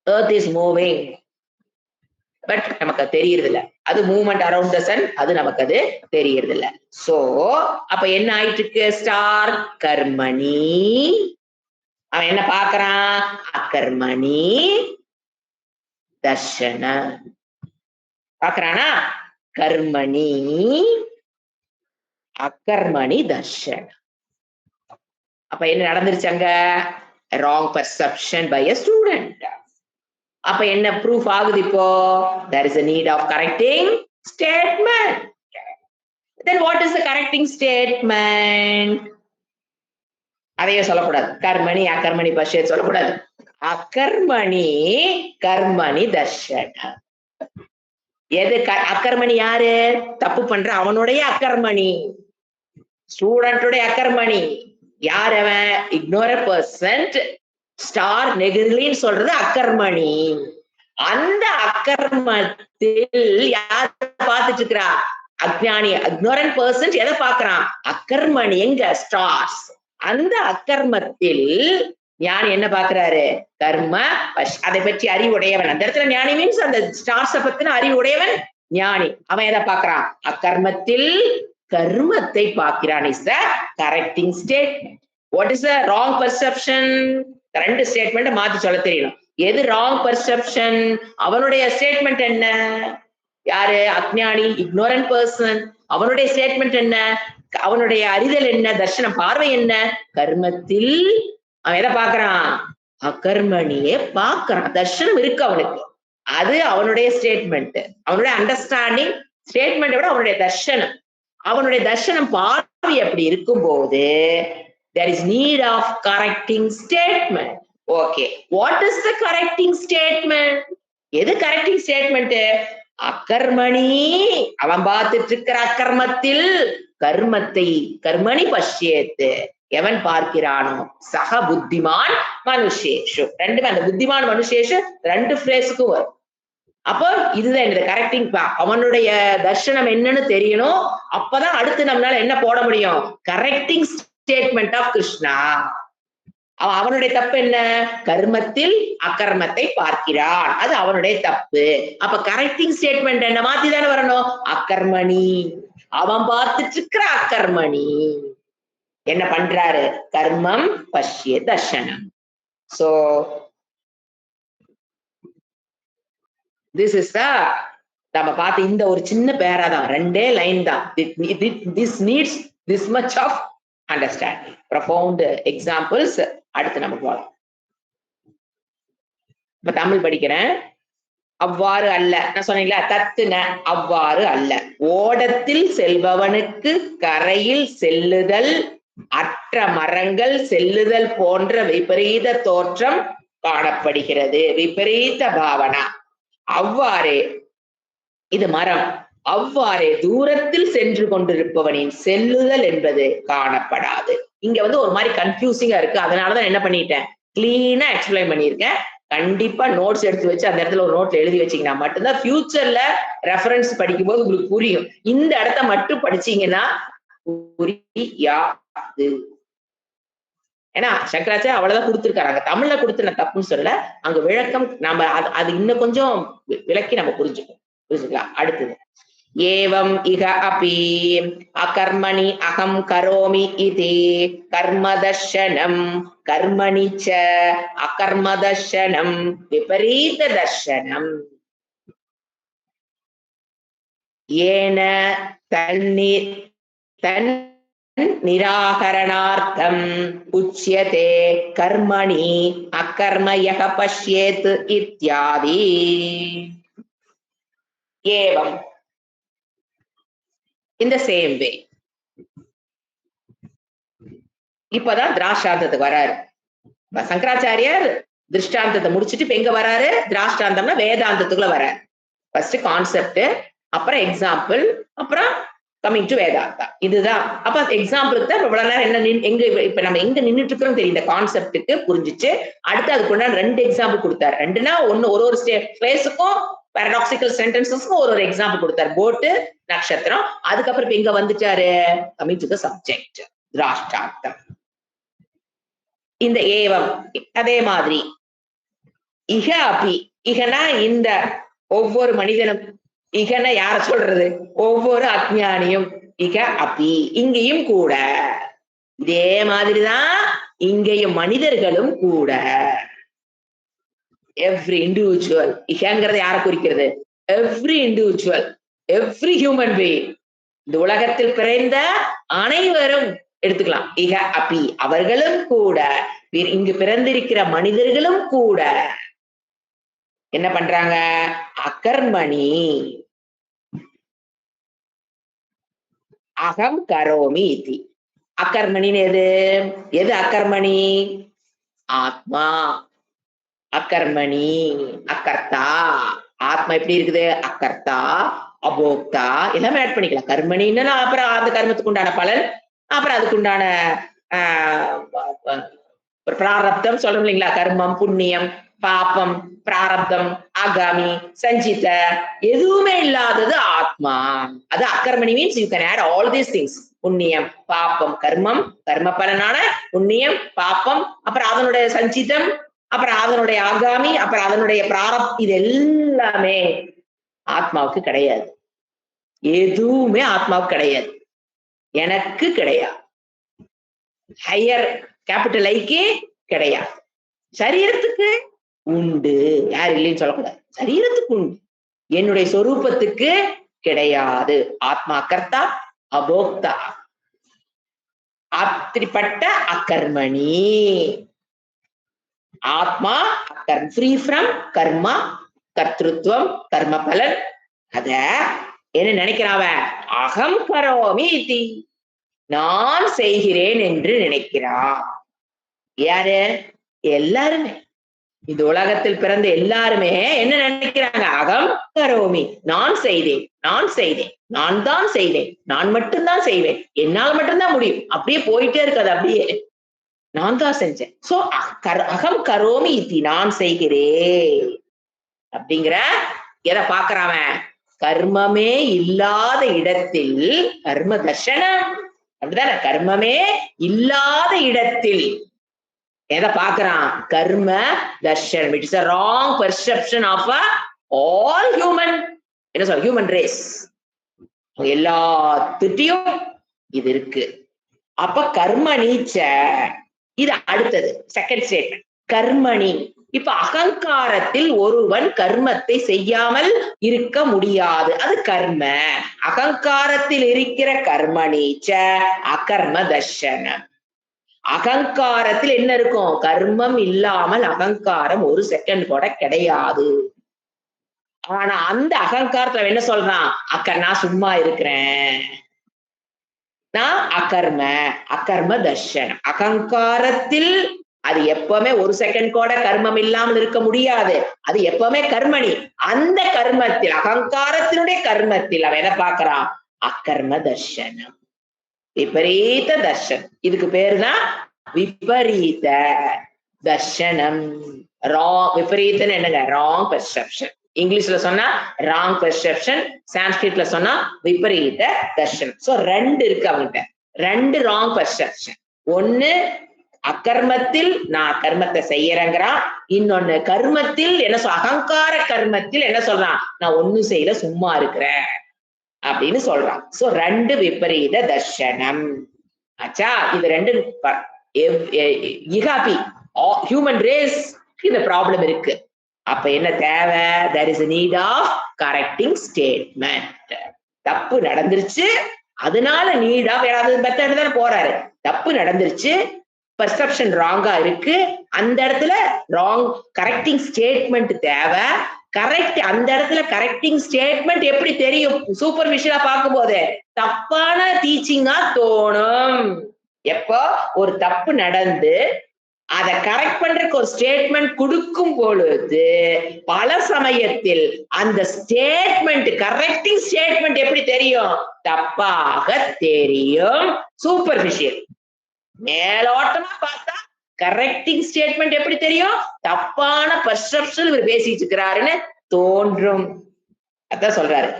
Earth is moving, but நமக்கு தெரியறது இல்ல. அது மூவ்மெண்ட் அரவுண்ட் த சன், அது நமக்கு அது தெரியறது இல்ல. சோ அப்ப என்ன ஆயிட்டு இருக்கு? ஸ்டார் கர்மணி. அவன் என்ன பாக்குறான்? அகர்மணி தர்ஷன பாக்குறானா? கர்மணி அகர்மணி தர்ஷன. அப்ப என்ன நடந்துருச்சாங்க? wrong perception by a student. அப்ப என்ன ப்ரூஃப் ஆகுது? இப்போ there is a need of correcting statement. Then what is the correcting statement? அதையே சொல்லக்கூடாது. கர்மணி அகர்மணி பஷ்யத் சொல்லக்கூடாது. அகர்மணி கர்மணி தர்ஷன. எது அகர்மணி? யாரு தப்பு பண்ற? அவனுடைய அகர்மணி, ஸ்டூடெண்டோட அகர்மணி. யார் அவன்? Ignorant person. ஸ்டார் நெகிர்லின்னு சொல்றது அகர்மணி. அந்த அக்கர்மத்தில் யார் பார்த்துட்டு இருக்கிறா? அஜ்ஞானி, ignorant person எதை பார்க்கறான்? அக்கர்மணி, எங்க ஸ்டார்ஸ். அந்த அக்கர்மத்தில் ஞானி என்ன பார்க்கிறாரு? கர்ம அதை பற்றி அறிவுடையவன். அந்த இடத்துல ஞானி மீன்ஸ் அந்த ஸ்டார்ஸ பத்தின அறிவுடையவன் ஞானி. அவன் எதை பார்க்கறான்? அக்கர்மத்தில் கர்மத்தை பார்க்கிறான். Is the correcting statement. What is the wrong perception? ரெண்டு ஸ்டேட்மெண்ட் மாத்தி சொல்ல தெரியணும். எது ராங் பர்செப்ஷன்? அவனுடைய ஸ்டேட்மெண்ட் என்ன? யாரு? அஜ்ஞானி, இக்னோரண்ட் பர்சன். அவனுடைய ஸ்டேட்மெண்ட் என்ன? அவனுடைய அறிதல் என்ன? தர்ஷனம், பார்வை என்ன? கர்மத்தில் அவன் எதை பார்க்கறான்? அகர்மணியே பார்க்கறான். தர்ஷனம் இருக்கு அவனுக்கு. அது அவனுடைய ஸ்டேட்மெண்ட். அவனுடைய அண்டர்ஸ்டாண்டிங் ஸ்டேட்மெண்ட் விட அவனுடைய தர்ஷனம். அவனுடைய தர்ஷனம் பார்வை அப்படி இருக்கும்போது there is need of correcting statement. Okay, what is the correcting statement? எது correcting statement? அகர்மணி, அவன் பார்த்துட்டு இருக்கிற அக்கர்மத்தில் கர்மத்தை கர்மணி பஷ்யேத்து, எவன் பார்க்கிறானோ சக புத்திமான் மனுஷேஷு. ரெண்டுமே அந்த புத்திமான் மனுஷேஷு ரெண்டு ஃப்ரேஸுக்கும் வரும். அப்போ இதுதான் இந்த கரெக்டிங். அவனுடைய தர்ஷனம் என்னன்னு தெரியணும். அப்பதான் அடுத்து நம்மளால என்ன போட முடியும்? Correcting statement of Krishna. அவனுடைய தப்பு என்ன? கர்மத்தில் அகர்மத்தை பார்க்கிறான், அது அவனுடைய தப்பு. அப்ப கரெக்டிங் ஸ்டேட்மெண்ட் என்ன? மாத்தி தானே வரணும். அகர்மணி, அவன் பார்த்துட்டு இருக்கிற அகர்மணி என்ன பண்றாரு? கர்மம் பஷ்ய தர்ஷனம். சோ திஸ் இஸ் த நம்ம பார்த்த இந்த ஒரு சின்ன பேரா தான், ரெண்டே லைன் தான். This needs this much of understanding. Profound examples அடுத்து நம்ம போலாம். இப்ப தமிழ் படிக்கிறேன். அவ்வாறு அல்ல, நான் சொன்னீங்களா தத்துன, அவ்வாறு அல்ல. ஓடத்தில் செல்பவனுக்கு கரையில் செல்லுதல், அற்ற மரங்கள் செல்லுதல் போன்ற விபரீத தோற்றம் காணப்படுகிறது. விபரீத பாவனா. அவ்வாறே இது மரம், அவ்வாறே தூரத்தில் சென்று கொண்டிருப்பவனின் செல்லுதல் என்பது காணப்படாது. இங்க ஒரு மாதிரி கன்ஃபியூசிங்கா இருக்கு. அதனாலதான் என்ன பண்ணிட்டேன், கிளீனா எக்ஸ்பிளைன் பண்ணியிருக்கேன். கண்டிப்பா நோட்ஸ் எடுத்து வச்சு அந்த இடத்துல ஒரு நோட்ல எழுதி வச்சீங்கன்னா மட்டும்தான் ஃபியூச்சர்ல ரெஃபரன்ஸ் படிக்கும் போது உங்களுக்கு புரியும். இந்த இடத்த மட்டும் படிச்சீங்கன்னா புரியாது. ஏன்னா சங்கராச்சாரிய அவ்வளவுதான் கொடுத்திருக்காரு. அங்க தமிழ்ல கொடுத்து நான் தப்புன்னு சொல்லல, அங்க விளக்கம் நம்ம அது இன்னும் கொஞ்சம் விளக்கி நம்ம புரிஞ்சுக்கலாம். அடுத்தது, ஏவம் இக அபி அகர்மணி அகம் கரோமி இதி கர்மதர்ஷனம் கர்மணி ச அகர்மதர்ஷனம் விபரீத தர்ஷனம். ஏன தன் நிராகரணார்த்தம் உச்யதே கர்மணி அகர்மயக பஷ்யேத் இத்யாதி. ஏவம், இந்த சேம் வே. இப்பதான் திராஷ்டாந்தத்துக்கு வராரு சங்கராச்சாரியார். திருஷ்டாந்தத்தை முடிச்சுட்டு இப்ப எங்க வராரு? திராஷ்டாந்தம்னா வேதாந்தத்துக்குள்ள வராரு. ஃபர்ஸ்ட் கான்செப்ட், அப்புறம் எக்ஸாம்பிள், அப்புறம் கமிங் டு வேதாந்தா. இதுதான். அப்ப எக்ஸாம்பிளுக்கு தான் இவ்வளவு நேரம் என்ன எங்க இப்ப நம்ம எங்க நின்றுட்டு இருக்கிறோம் தெரியும். இந்த கான்செப்டுக்கு புரிஞ்சிச்சு. அடுத்து அதுக்குள்ள 2 எக்ஸாம்பிள் கொடுத்தாரு. 2னா ஒன்னு ஒரு பிளேஸுக்கும் பாரடாக்சிக்கல் சென்டென்சஸ்க்கும் ஒரு எக்ஸாம்பிள் கொடுத்தாரு. போட்டு, நட்சத்திரம். அதுக்கப்புறம் இப்ப எங்க வந்துட்டாரு? கமிங் டு தி சப்ஜெக்ட், திராஷ்டாந்தம். இந்த ஏவம் அதே மாதிரி இக அபி. இகனா இந்த ஒவ்வொரு மனிதனும். இகன யார சொல்றது? ஒவ்வொரு அஜ்ஞானியும். இக அபி, இங்கேயும் கூட. இதே மாதிரிதான் இங்கேயும் மனிதர்களும் கூட. Every individual. இகங்கிறது யாரை குறிக்கிறது? Every individual, every human being. இந்த உலகத்தில் பிறந்த அனைவரும் எடுத்துக்கலாம். இக அபி, அவர்களும் கூட. இங்கு பிறந்திருக்கிற மனிதர்களும் கூட என்ன பண்றாங்க? அகர்மணி அகம் கரோமி இதி. அகர்மணின்னு எது அகர்மணி? ஆத்மா. அகர்மணி, அகர்த்தா. ஆத்மா எப்படி இருக்குது? அகர்த்தா, அபோக்தா, எல்லாமே ஆட் பண்ணிக்கலாம். கர்மணின்னு அப்புறம் அந்த கர்மத்துக்கு உண்டான பலன், அப்புறம் அதுக்குண்டான பிராரப்தம் சொல்லணும் இல்லைங்களா? கர்மம், புண்ணியம், பாபம், பிராரப்தம், ஆகாமி, சஞ்சித எதுவுமே இல்லாதது ஆத்மா. அது அகர்மணி means you can add all these things. புண்ணியம், பாப்பம், கர்மம், கர்ம பலனான புண்ணியம், பாப்பம், அப்புறம் அதனுடைய சஞ்சிதம், அப்புறம் அதனுடைய ஆகாமி, அப்புறம் அதனுடைய பிராரப்தம், இது எல்லாமே ஆத்மாவுக்கு கிடையாது. எதுவுமே ஆத்மாவுக்கு கிடையாது, எனக்கு கிடையாது. ஹையர் கேபிட்டல் ஐக்கு கிடையாது. சரீரத்துக்கு உண்டு, யார் இல்லைன்னு சொல்லக்கூடாது. சரீரத்துக்கு உண்டு, என்னுடைய சொரூபத்துக்கு கிடையாது. ஆத்மா கர்த்தா அபோக்தா, அப்படிப்பட்ட அகர்மணி ஆத்மா. ஃப்ரீ ஃப்ரம் கர்மா, கர்த்திருவம், கர்ம பலன். அத என்ன நினைக்கிறாவ? அகம் கரோமி இதி, நான் செய்கிறேன் என்று நினைக்கிறான். யாரு? எல்லாருமே, இந்த உலகத்தில் பிறந்த எல்லாருமே என்ன நினைக்கிறாங்க? அகம் கரோமி, நான் செய்தேன், நான் செய்தேன், நான் தான் செய்தேன், நான் மட்டும்தான் செய்வேன், என்னால் மட்டும்தான் முடியும். அப்படியே போயிட்டே இருக்காது, அப்படியே நான் தான் செஞ்சேன். சோ அகம் கரோமி இத்தி, நான் செய்கிறேன் அப்படிங்கிற எதை பாக்குறான்? கர்மமே இல்லாத இடத்தில் கர்ம தர்ஷனம். அப்படிதானே? கர்மமே இல்லாத இடத்தில் எதை பாக்குறான்? கர்ம தர்ஷனம். It is a wrong perception of all human, என்ன சொல்ற, ஹியூமன் ரேஸ். எல்லாத்துட்டையும் இது இருக்கு. அப்ப கர்மணீச்ச, இது அடுத்தது செகண்ட் ஸ்டேட்மெண்ட். கர்மணி. இப்ப அகங்காரத்தில் ஒருவன் கர்மத்தை செய்யாமல் இருக்க முடியாது, அது கர்ம. அகங்காரத்தில் இருக்கிற கர்மணீச்ச அகர்ம தர்ஷனம். அகங்காரத்தில் என்ன இருக்கும்? கர்மம் இல்லாமல் அகங்காரம் ஒரு செகண்ட் கூட கிடையாது. ஆனா அந்த அகங்காரத்துல என்ன சொல்றான்? நான் சும்மா இருக்கிறேன், நான் அகர்ம, அகர்ம தர்ஷனம். அகங்காரத்தில் அது எப்பவுமே ஒரு செகண்ட் கூட கர்மம் இல்லாமல் இருக்க முடியாது, அது எப்பவுமே கர்மணி. அந்த கர்மத்தில், அகங்காரத்தினுடைய கர்மத்தில் அவன் என்ன பாக்குறான்? அகர்ம தர்ஷனம், விபரீத தர்ஷனம். இதுக்கு பேருதான் விபரீத தர்ஷனம். விபரீதம் என்னங்க? Wrong perception. இங்கிலீஷ்ல சொன்னா ராங் பெர்செப்ஷன், சான்ஸ்கிரிட்ல சொன்னா விபரீத தர்ஷனம். சோ ரெண்டு இருக்கு அவங்கிட்ட, ரெண்டு ராங் பெர்செப்ஷன். ஒண்ணு அகர்மத்தில் நான் கர்மத்தை செய்யறேங்கிறான், இன்னொன்னு கர்மத்தில் என்ன அகங்கார கர்மத்தில் என்ன சொல்றான்? நான் ஒண்ணும் செய்யல, சும்மா இருக்கிறேன் அப்படின்னு சொல்றான். சோ ரெண்டு விபரீத தர்ஷனம். ஆச்சா? இது ரெண்டு ஹியூமன் ரேஸ் இந்த ப்ராப்ளம் இருக்கு. அப்ப என்ன தேவை? there is a need of correcting statement. தப்பு நடந்துருச்சு, அதனால நீட் ஆஃப் ஏதாவது மெத்தட் தானே போறாரு. தப்பு நடந்துருச்சு, பர்செப்ஷன் ராங்கா இருக்கு, அந்த இடத்துல ராங் கரெக்டிங் ஸ்டேட்மெண்ட் தேவை. கரெக்ட், அந்த இடத்துல கரெக்டிங் ஸ்டேட்மெண்ட் எப்படி தெரியும்? சூப்பர்ஃபிஷியலா பார்க்கும் போது தப்பான டீச்சிங்கா தோணும். எப்போ ஒரு தப்பு நடந்து அதை கரெக்ட் பண்றதுக்கு ஒரு ஸ்டேட்மெண்ட் கொடுக்கும் பொழுது பல சமயத்தில் அந்த ஸ்டேட்மெண்ட், கரெக்டிங் ஸ்டேட்மெண்ட் எப்படி தெரியும்? தப்பாக தெரியும். சூப்பர்ஃபிஷியல் மேலோட்டமா பார்த்தா கரெக்டிங் ஸ்டேட்மெண்ட் எப்படி தெரியும்? தப்பான பர்செப்ஷன் இவர் பேசிட்டு இருக்கிறாருன்னு தோன்றும். அதான் சொல்றாரு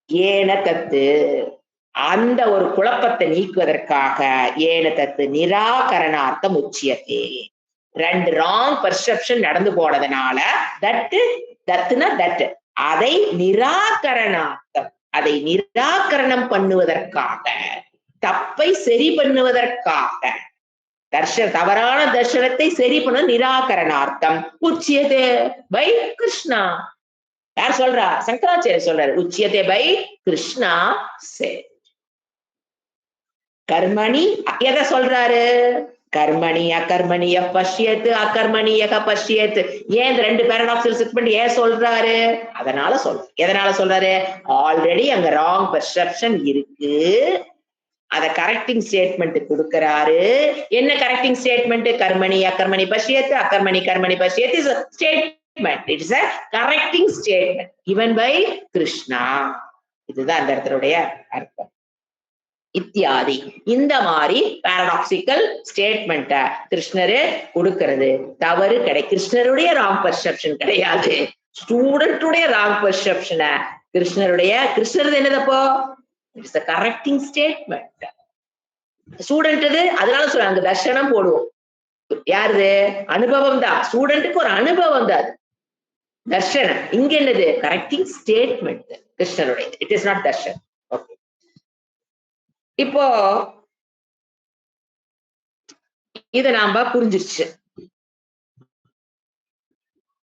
ஏன தத்து. அந்த ஒரு குழப்பத்தை நீக்குவதற்காக ஏன தத்து நிராகரணார்த்தம் உச்சியத்தே. ரெண்டு ராங் பர்செப்ஷன் நடந்து போனதுனால தத்துனா தட், அதை நிராகரணார்த்தம், அதை நிராகரணம் பண்ணுவதற்காக, தப்பை சரி பண்ணுவதற்காக, தவறான தர்ஷனத்தை சரி பண்ண நிராகரணார்த்தம் உச்சியதே பை கிருஷ்ணா. யார் சொல்றா? சங்கராச்சாரிய சொல்றாரு. உச்சியதே பை கிருஷ்ணா சே. கர்மணி எதை சொல்றாரு? கர்மணி அகர்மணிய பஷ்யத்து, அகர்மணியக பஷ்யத்து. ஏன் இந்த ரெண்டு பேரடாக்ஸில் செட் பண்ணி ஏன் சொல்றாரு? அதனால சொல்ற. எதனால சொல்றாரு? ஆல்ரெடி அங்க ராங் பெர்செப்ஷன் இருக்கு, அத கரெக்டிங் ஸ்டேட்மெண்ட் கொடுக்கிறாரு. என்ன கரெக்டிங் ஸ்டேட்மெண்ட்? கர்மணி அகர்மணி பஷ்யத்து, அகர்மணி கர்மணி பஷ்யத்து is statement. It is a correcting statement given by Krishna. இதுதான் அந்த இடத்துடைய அர்த்தம். இத்தியாதி. இந்த மாதிரி பாரடாக்சிக்கல் ஸ்டேட்மெண்ட்ட கிருஷ்ணரு கொடுக்கிறது தவறு கிருஷ்ணருடைய ராங் பர்செப்ஷன் கிடையாது, ஸ்டூடெண்டுடைய ராங் பர்செப்ஷனை கிருஷ்ணர் என்னதப்போ it's a correcting statement. Student அதனால சொல்றாங்க தர்ஷனம் போடுவோம். யாருது? அனுபவம் தான். ஸ்டூடெண்ட்டுக்கு ஒரு அனுபவம் தான். தர்ஷனம் இங்க என்னது? கரெக்டிங் ஸ்டேட்மெண்ட் கிருஷ்ணருடைய. It is not Darshan. Okay, இப்போ இத நாம புரிஞ்சிருச்சு.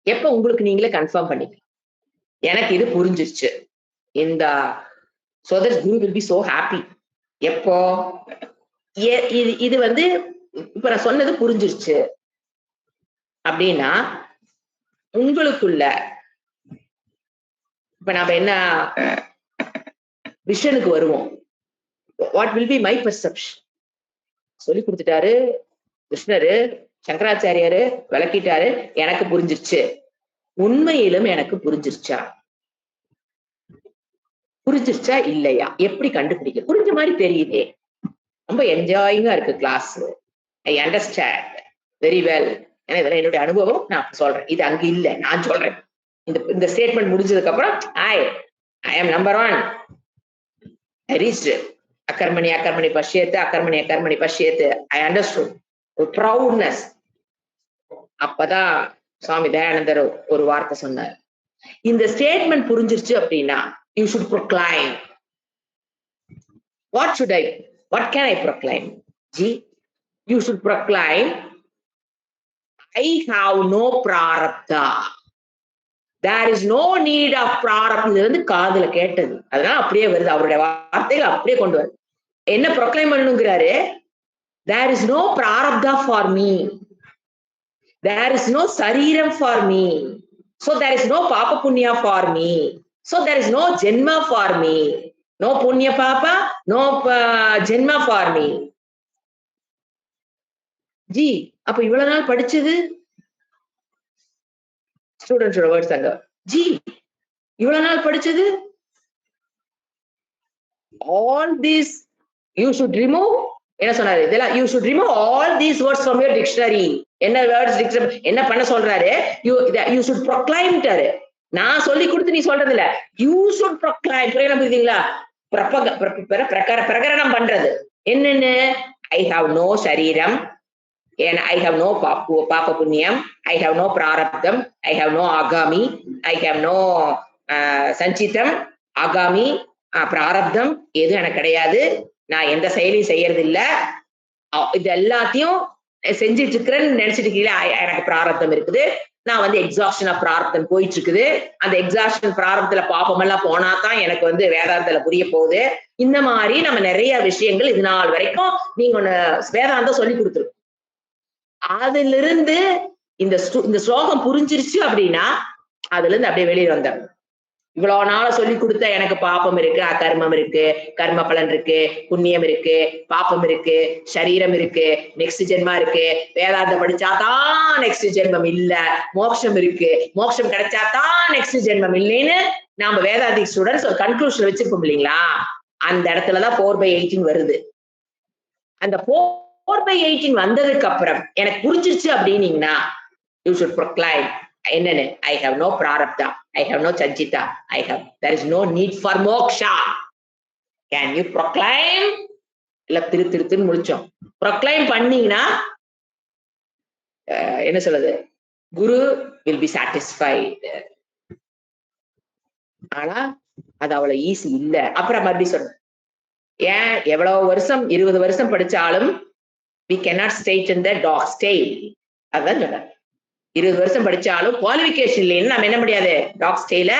எப்ப உங்களுக்கு நீங்களே கன்ஃபார்ம் பண்ணிக்கலாம், எனக்கு இது புரிஞ்சிருச்சு, இந்த so that guru will be so happy. எப்போ இது இப்ப நான் சொன்னது புரிஞ்சிருச்சு அப்படின்னா உங்களுக்குள்ள இப்ப நாம என்ன விஷனுக்கு வருவோம். What will be my perception? சொல்லி கொடுத்துட்டாரு கிருஷ்ணரு, சங்கராச்சாரியாரு விளக்கிட்டாரு, எனக்கு புரிஞ்சிருச்சு. உண்மையிலும் எனக்கு புரிஞ்சிருச்சா இல்லையா? எப்படி கண்டுபிடிக்க? புரிஞ்ச மாதிரி தெரியுதே, ரொம்ப என்ஜாயிங்கா இருக்கு class, I understand very well. ஏன்னா இதெல்லாம் என்னுடைய அனுபவம், நான் சொல்றேன். இது அங்க இல்ல, நான் சொல்றேன். இந்த ஸ்டேட்மெண்ட் முடிஞ்சதுக்கு அப்புறம் ஐ am number 1. I reached அகர்மணி பஷ்யத்து. I understood. ஒரு ப்ரௌட்னஸ். அப்பதான் சுவாமி தயானந்தர் ஒரு வார்த்தை சொன்னார், இந்த ஸ்டேட்மெண்ட் புரிஞ்சிருச்சு அப்படின்னா you should proclaim. What can I proclaim? You should proclaim, I have no prarabdha. There is no need of prarabdha. இது காதுல கேட்டது, அதனால அப்படியே வருது, அவருடைய வார்த்தைகள் அப்படியே கொண்டு வருது. என்ன proclaim பண்ணணுங்கிறாரு? There is no prarabdha for me. There is no sariram for me. So there is no papa punya for me. So there is no janma for me. No punya papa, no janma for me. G, அப்ப இவ்வளவு நாள் படிச்சது ஸ்டூடெண்ட்ஸோட words அங்க. G, இவ்வளவு நாள் படிச்சது all these you should remove. என்ன சொன்னாரு? இதெல்லாம் you should remove all these words from your dictionary. என்ன வேர்ட்ஸ் டிக்ஷனரி என்ன பண்ண சொல்றாரு? you should proclaim டாரு. நான் சொல்லி கொடுத்து நீ சொல்றது இல்ல, you should proclaim. புரியுதுங்களா? பிரகரணம் பண்றது என்னன்னு? I have no சரீரம், and I have no papa punyam, I have no prarabdham, I have no agami, I have no sanchitam, agami, prarabdham எதுவும் எனக்கு கிடையாது. நான் எந்த செயலையும் செய்யறது இல்ல, இது எல்லாத்தையும் செஞ்சிட்டு இருக்கிறேன்னு நினைச்சிட்டு இருக்கீங்களா? எனக்கு பிராரப்தம் இருக்குது, நான் எக்ஸாஷன் ஆஃப் பிராரப்தம் போயிட்டு இருக்குது. அந்த எக்ஸாஷன் பிராரப்தத்துல பாப்பம் எல்லாம் போனாதான் எனக்கு வேதாந்தத்துல புரிய போகுது. இந்த மாதிரி நம்ம நிறைய விஷயங்கள் இது நாள் வரைக்கும் நீங்க வேதாந்தம் சொல்லி கொடுத்துருக்கோம். அதுல இருந்து இந்த ஸ்லோகம் புரிஞ்சிருச்சு அப்படின்னா அதுல இருந்து அப்படியே வெளியே வந்தாங்க. இவ்வளவு நாள சொல்லி கொடுத்த எனக்கு பாப்பம் இருக்கு, அகர்மம் இருக்கு, கர்ம பலன் இருக்கு, புண்ணியம் இருக்கு, பாப்பம் இருக்கு, சரீரம் இருக்கு, நெக்ஸ்ட் ஜென்மா இருக்கு, வேதாந்தம் படிச்சாதான் நெக்ஸ்ட் ஜென்மம் இல்ல, மோட்சம் இருக்கு, மோட்சம் கிடைச்சாதான் நெக்ஸ்ட் ஜென்மம் இல்லைன்னு நாம வேதாந்திக் ஸ்டூடெண்ட்ஸ் ஒரு கன்க்ளூஷன் வச்சிருக்கோம் இல்லைங்களா? அந்த இடத்துலதான் 4/18 வருது. அந்த 4/18 வந்ததுக்கு அப்புறம் எனக்கு புரிஞ்சிருச்சு அப்படின்னீங்கன்னா you should proclaim என்னன்னு? I have no prarabdha, I have no sanchita, there is no need for moksha. Can you proclaim? இல்ல திருன்னு முடிச்சோம். proclaim பண்ணீங்கன்னா என்ன சொல்றது? குரு will be satisfied. ஆனா அது அவ்வளவு ஈஸி இல்ல. அப்புறம் மறுபடியும் சொன்ன, ஏன் எவ்வளவு வருஷம் 20 வருஷம் படிச்சாலும் we cannot straighten the dog's tail. அதான் சொன்ன, 20 வருஷம் படிச்சாலும் குவாலிஃபிகேஷன் இல்லைன்னு நம்ம என்ன முடியாது, டாக்ஸ் டெய்ல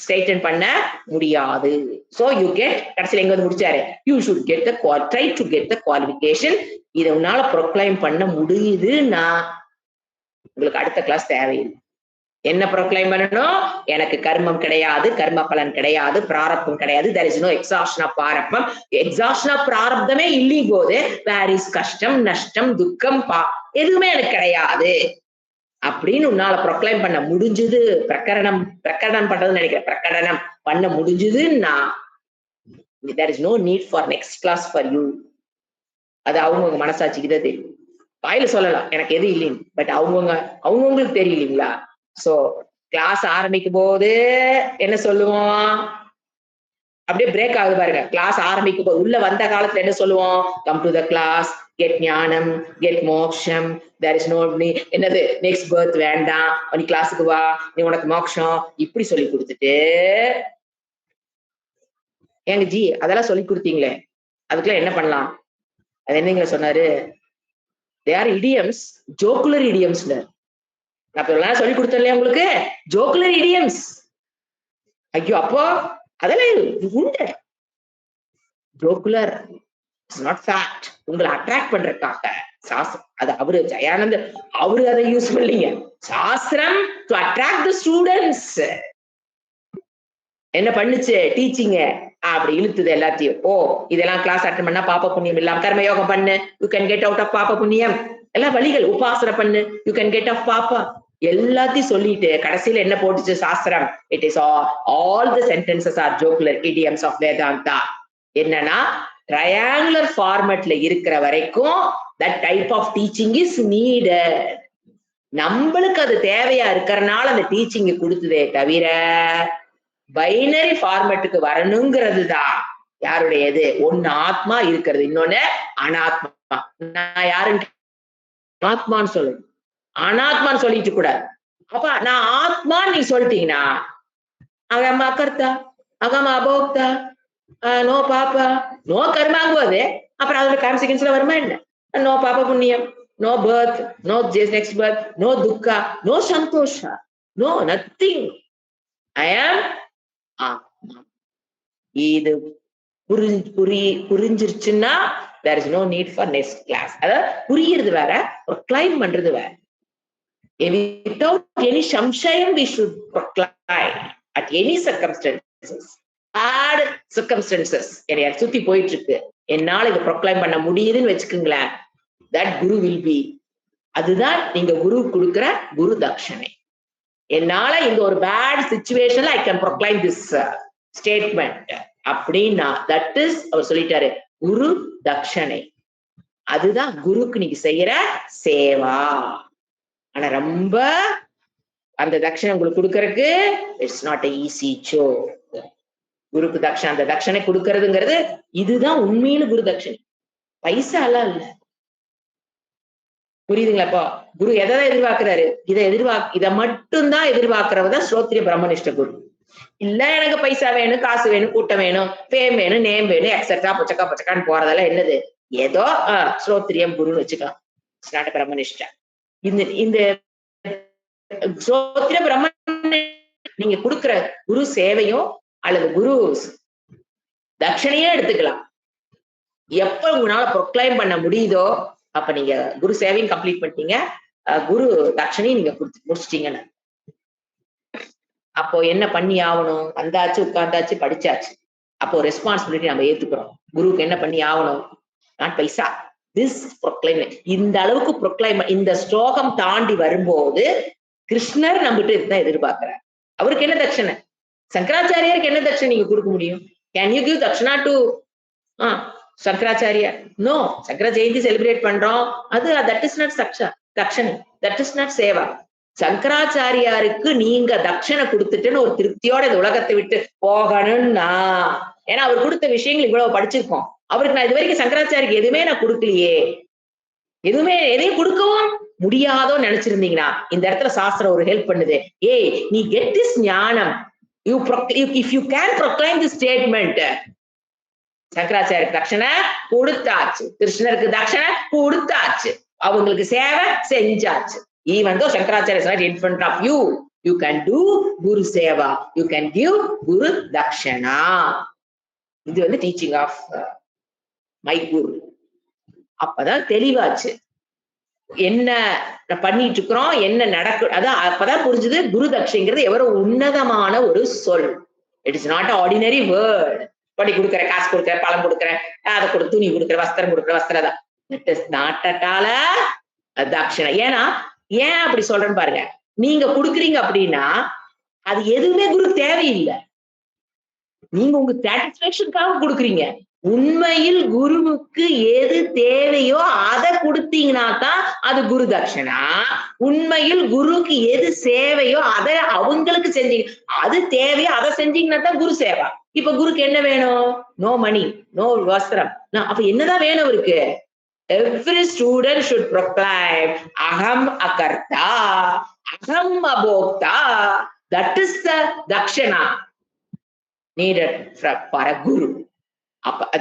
ஸ்ட்ரைட்டன் பண்ண முடியாது. சோ யூ கெட், கடைசியில் எங்க முடிச்சாரு, you should get the try to get the qualification. இதை உன்னால ப்ரொக்ளைம் பண்ண முடியுதுன்னா உங்களுக்கு அடுத்த கிளாஸ் தேவையில்லை. என்ன ப்ரொக்ளைம் பண்ணணும்? எனக்கு கர்மம் கிடையாது, கர்ம பலன் கிடையாது, பிராரப்தம் கிடையாது. there is no exhaustion of பிராரப்தம். exhaustion of பிராரப்தமே இல்லையும் போது there is கஷ்டம், நஷ்டம், துக்கம், எதுவுமே எனக்கு கிடையாது அப்படின்னு உன்னால ப்ரொக்ளைம் பண்ண முடிஞ்சது. பிரகடனம் பண்றதுன்னு நினைக்கிறேன், பிரகடனம் பண்ண முடிஞ்சதுன்னா there is no need for next class for you. அது அவங்கவுங்க மனசாட்சிக்கு தான் தெரியும். வாயில சொல்லலாம் எனக்கு எது இல்லைன்னு, பட் அவங்கவுங்களுக்கு தெரியலீங்களா? சோ கிளாஸ் ஆரம்பிக்கும் போது என்ன சொல்லுவோம்? அப்படியே பிரேக் ஆகுது பாருங்க. கிளாஸ் ஆரம்பிக்கும் போது உள்ள வந்த காலத்துல என்ன சொல்லுவோம்? Come to the class, get ஞானம், கெட் மோக்ஷம், தேர் இஸ் நோ என்னது நெக்ஸ்ட் பர்த் வேண்டாம், நீ கிளாஸுக்கு வா, நீ உனக்கு மோக்ஷம், இப்படி சொல்லி கொடுத்துட்டு ஏங்க ஜி அதெல்லாம் சொல்லி கொடுத்தீங்களே, அதுக்கெல்லாம் என்ன பண்ணலாம்? அது என்னங்க சொன்னாரு? They are idioms, jocular idioms. நான் சொல்லி கொடுத்தேன் இல்லையா உங்களுக்கு, ஜோக்குலர் இடியம்ஸ். ஐயோ அப்போ அதெல்லாம் உண்டு. ஜோக்குலர் இட்ஸ் நாட் ஃபேக்ட். உங்களை அட்ராக்ட் பண்றதுக்காக சாஸ்திரம், அது அவரு ஜெயானந்தர் அவரு அதை யூஸ் பண்ணீங்க. சாஸ்திரம் டு அட்ராக்ட் தி ஸ்டூடெண்ட்ஸ். என்ன பண்ணுச்சு? டீச்சிங்க அப்படி இழுத்துது எல்லாத்தையும். ஓ இதெல்லாம் கிளாஸ் அட்டன் பண்ணா பாப்ப புண்ணியம் இல்லாம கர்ம யோகம் பண்ணு, you can get out of பாப்ப புண்ணியம், எல்லாம் வழிகள். உபாசனை பண்ணு, யூ கேன் கெட் ஆஃப் பாப்பா, எல்லாத்தையும் சொல்லிட்டு கடைசியில என்ன போட்டுச்சு சாஸ்திரம்? It is all the sentences are jocular idioms of Vedanta. என்னன்னா ட்ரையாங்குலர் ஃபார்மேட்ல இருக்கிற வரைக்கும் that type of teaching is needed. நம்மளுக்கு அது தேவையா இருக்கிறனால அந்த டீச்சிங் கொடுத்ததே தவிர பைனரி ஃபார்மேட்டுக்கு வரணுங்கிறது தான் யாருடையது? ஒன்னு ஆத்மா இருக்கிறது, இன்னொன்னு அனாத்மா. நான் யாருன்னு ஆத்மான்னு சொல்லணும், அனாத்மான்னு சொல்லிட்டு கூடாது. அப்ப நான் ஆத்மான்னு நீ சொல்லிட்டீங்கன்னா அகமா கர்த்தா, அகமா அபோக்தா, நோ பாப்பா, நோ கர்மாங்குவது அப்புறம் அதோட கான்சிக்வன்ஸ்ல வருமா என்ன? நோ பாப்பா புண்ணியம், no birth, no next birth, no துக்கா, நோ சந்தோஷா, நோ நத்திங். ஐ ஆம் ஆத்மா. இது புரிஞ்சிருச்சுன்னா there is no need for next class. அதாவது புரியுறது வேற, proclaim பண்றது வேற. Without any samshayam we should proclaim at any circumstances. Hard circumstances என்னைய சுத்தி போயிட்டு இருக்கு, என்னால இதை proclaim பண்ண முடியுதுன்னு வச்சுக்கோங்களேன், that guru will be. அதுதான் நீங்க குரு கொடுக்கிற குரு தட்சணை. என்னால இந்த ஒரு பேட் சிச்சுவேஷன்ல I can proclaim this statement அப்படின்னா தட் இஸ் அவர் சொல்லிட்டாரு குரு தட்சணை. அதுதான் குருக்கு நீங்க செய்யற சேவா. ஆனா ரொம்ப அந்த தட்சணை உங்களுக்கு கொடுக்கறதுக்கு இட்ஸ் நாட் ஈஸி சோ. குருக்கு தட்சணை, அந்த தட்சணை கொடுக்கறதுங்கிறது இதுதான் உண்மையில குரு தட்சணை, பைசா எல்லாம் இல்ல. புரியுதுங்களாப்பா? குரு எதை எதிர்பார்க்கிறாரு? இதை மட்டும்தான் எதிர்பார்க்கிறவதான் ஸ்ரோத்ரிய பிரம்மனிஷ்ட குரு. இல்ல எனக்கு பைசா வேணும், காசு வேணும், கூட்டம் வேணும், பேம் வேணும், நேம் வேணும், எக்ஸெட்ரா பொச்சக்கான்னு போறதெல்லாம் என்னது? ஏதோ ஸ்ரோத்ரியம் குருன்னு வச்சுக்கலாம், பிரம்மனிஷ்டா. இந்த ஸ்ரோத்ரிய பிரம்ம நீங்க கொடுக்கிற குரு சேவையும் அல்லது குரு தட்சணையே எடுத்துக்கலாம். எப்ப உங்களால ப்ரொக்ளைம் பண்ண முடியுதோ அப்ப நீங்க குரு சேவையும் கம்ப்ளீட் பண்ணிட்டீங்க, குரு தட்சணையும் நீங்க முடிச்சிட்டீங்கன்னு. அப்போ என்ன பண்ணி ஆகணும்? வந்தாச்சு, உட்கார்ந்தாச்சு, படிச்சாச்சு. அப்போ ரெஸ்பான்சிபிலிட்டி நம்ம ஏத்துக்கிறோம். குருவுக்கு என்ன பண்ணி ஆகணும்? Not paisa, this proclaim. இந்த அளவுக்கு ப்ரொக்ளைம் இந்த ஸ்லோகம் தாண்டி வரும்போது கிருஷ்ணர் நம்மகிட்ட இதுதான் எதிர்பார்க்கிறார். அவருக்கு என்ன தட்சணை? சங்கராச்சாரியருக்கு என்ன தட்சணை நீங்க கொடுக்க முடியும்? கேன் யூ கிவ் தட்சணா to Shankaracharya? No. Shankara Jayanti celebrate பண்றோம், அது தட் இஸ் நாட் தட்சணை, தட் இஸ் நாட் சேவா. சங்கராச்சாரியாருக்கு நீங்க தட்சணை கொடுத்துட்டுன்னு ஒரு திருப்தியோட இந்த உலகத்தை விட்டு போகணும்னா, ஏன்னா அவர் கொடுத்த விஷயங்கள் இவ்வளவு படிச்சிருக்கோம், அவருக்கு நான் இது வரைக்கும் சங்கராச்சாரிக்கு எதுவுமே நான் கொடுக்கலையே, எதையும் கொடுக்கவும் முடியாதோ நினைச்சிருந்தீங்கன்னா இந்த இடத்துல சாஸ்திரம் ஒரு ஹெல்ப் பண்ணுது. ஏய் நீ கெட் திஸ் ஞானம், if you can proclaim this statement. சங்கராச்சாரியருக்கு தட்சணை கொடுத்தாச்சு, கிருஷ்ணருக்கு தட்சணை கொடுத்தாச்சு, அவங்களுக்கு சேவை செஞ்சாச்சு. Even though Shankaracharya is not in front of you, you can do Guru Seva, you can give Guru Dakshana. இது வந்து டீச்சிங் ஆஃப் மை குரு. அப்பதான் தெளிவாச்சு என்ன பண்ணிட்டு இருக்கிறோம், என்ன நடக்கு. அதான் அப்பதான் புரிஞ்சுது குரு தட்சைங்கிறது எவ்வளவு உன்னதமான ஒரு சொல். It is not ordinary word. படி கொடுக்குற, காசு கொடுக்குற, பழம் கொடுக்குற, அதை கொடு, துணி கொடுக்குற, வஸ்திரம் கொடுக்குற, வஸ்திரதான். It is not at all தட்சணை. ஏன் அப்படி சொல்றேன்னு பாருங்க. நீங்க கொடுக்குறீங்க அப்படின்னா அது எதுவுமே குரு தேவையில்லை. நீங்க உங்க சாட்டிஸ்பேக்ஷனுக்காக கொடுக்குறீங்க. உண்மையில் குருவுக்கு எது தேவையோ அதை கொடுத்தீங்கன்னா தான் அது குரு தட்சணா. உண்மையில் குருவுக்கு எது சேவையோ அதை அவங்களுக்கு செஞ்சீங்க, அது தேவையோ அதை செஞ்சீங்கன்னா தான் குரு சேவா. இப்ப குருக்கு என்ன வேணும்? நோ மணி, நோ வஸ்திரம். அப்ப என்னதான் வேணும் அவருக்கு? Every student should proclaim aham akarta, aham abhokta. That is the dakshana needed for a guru.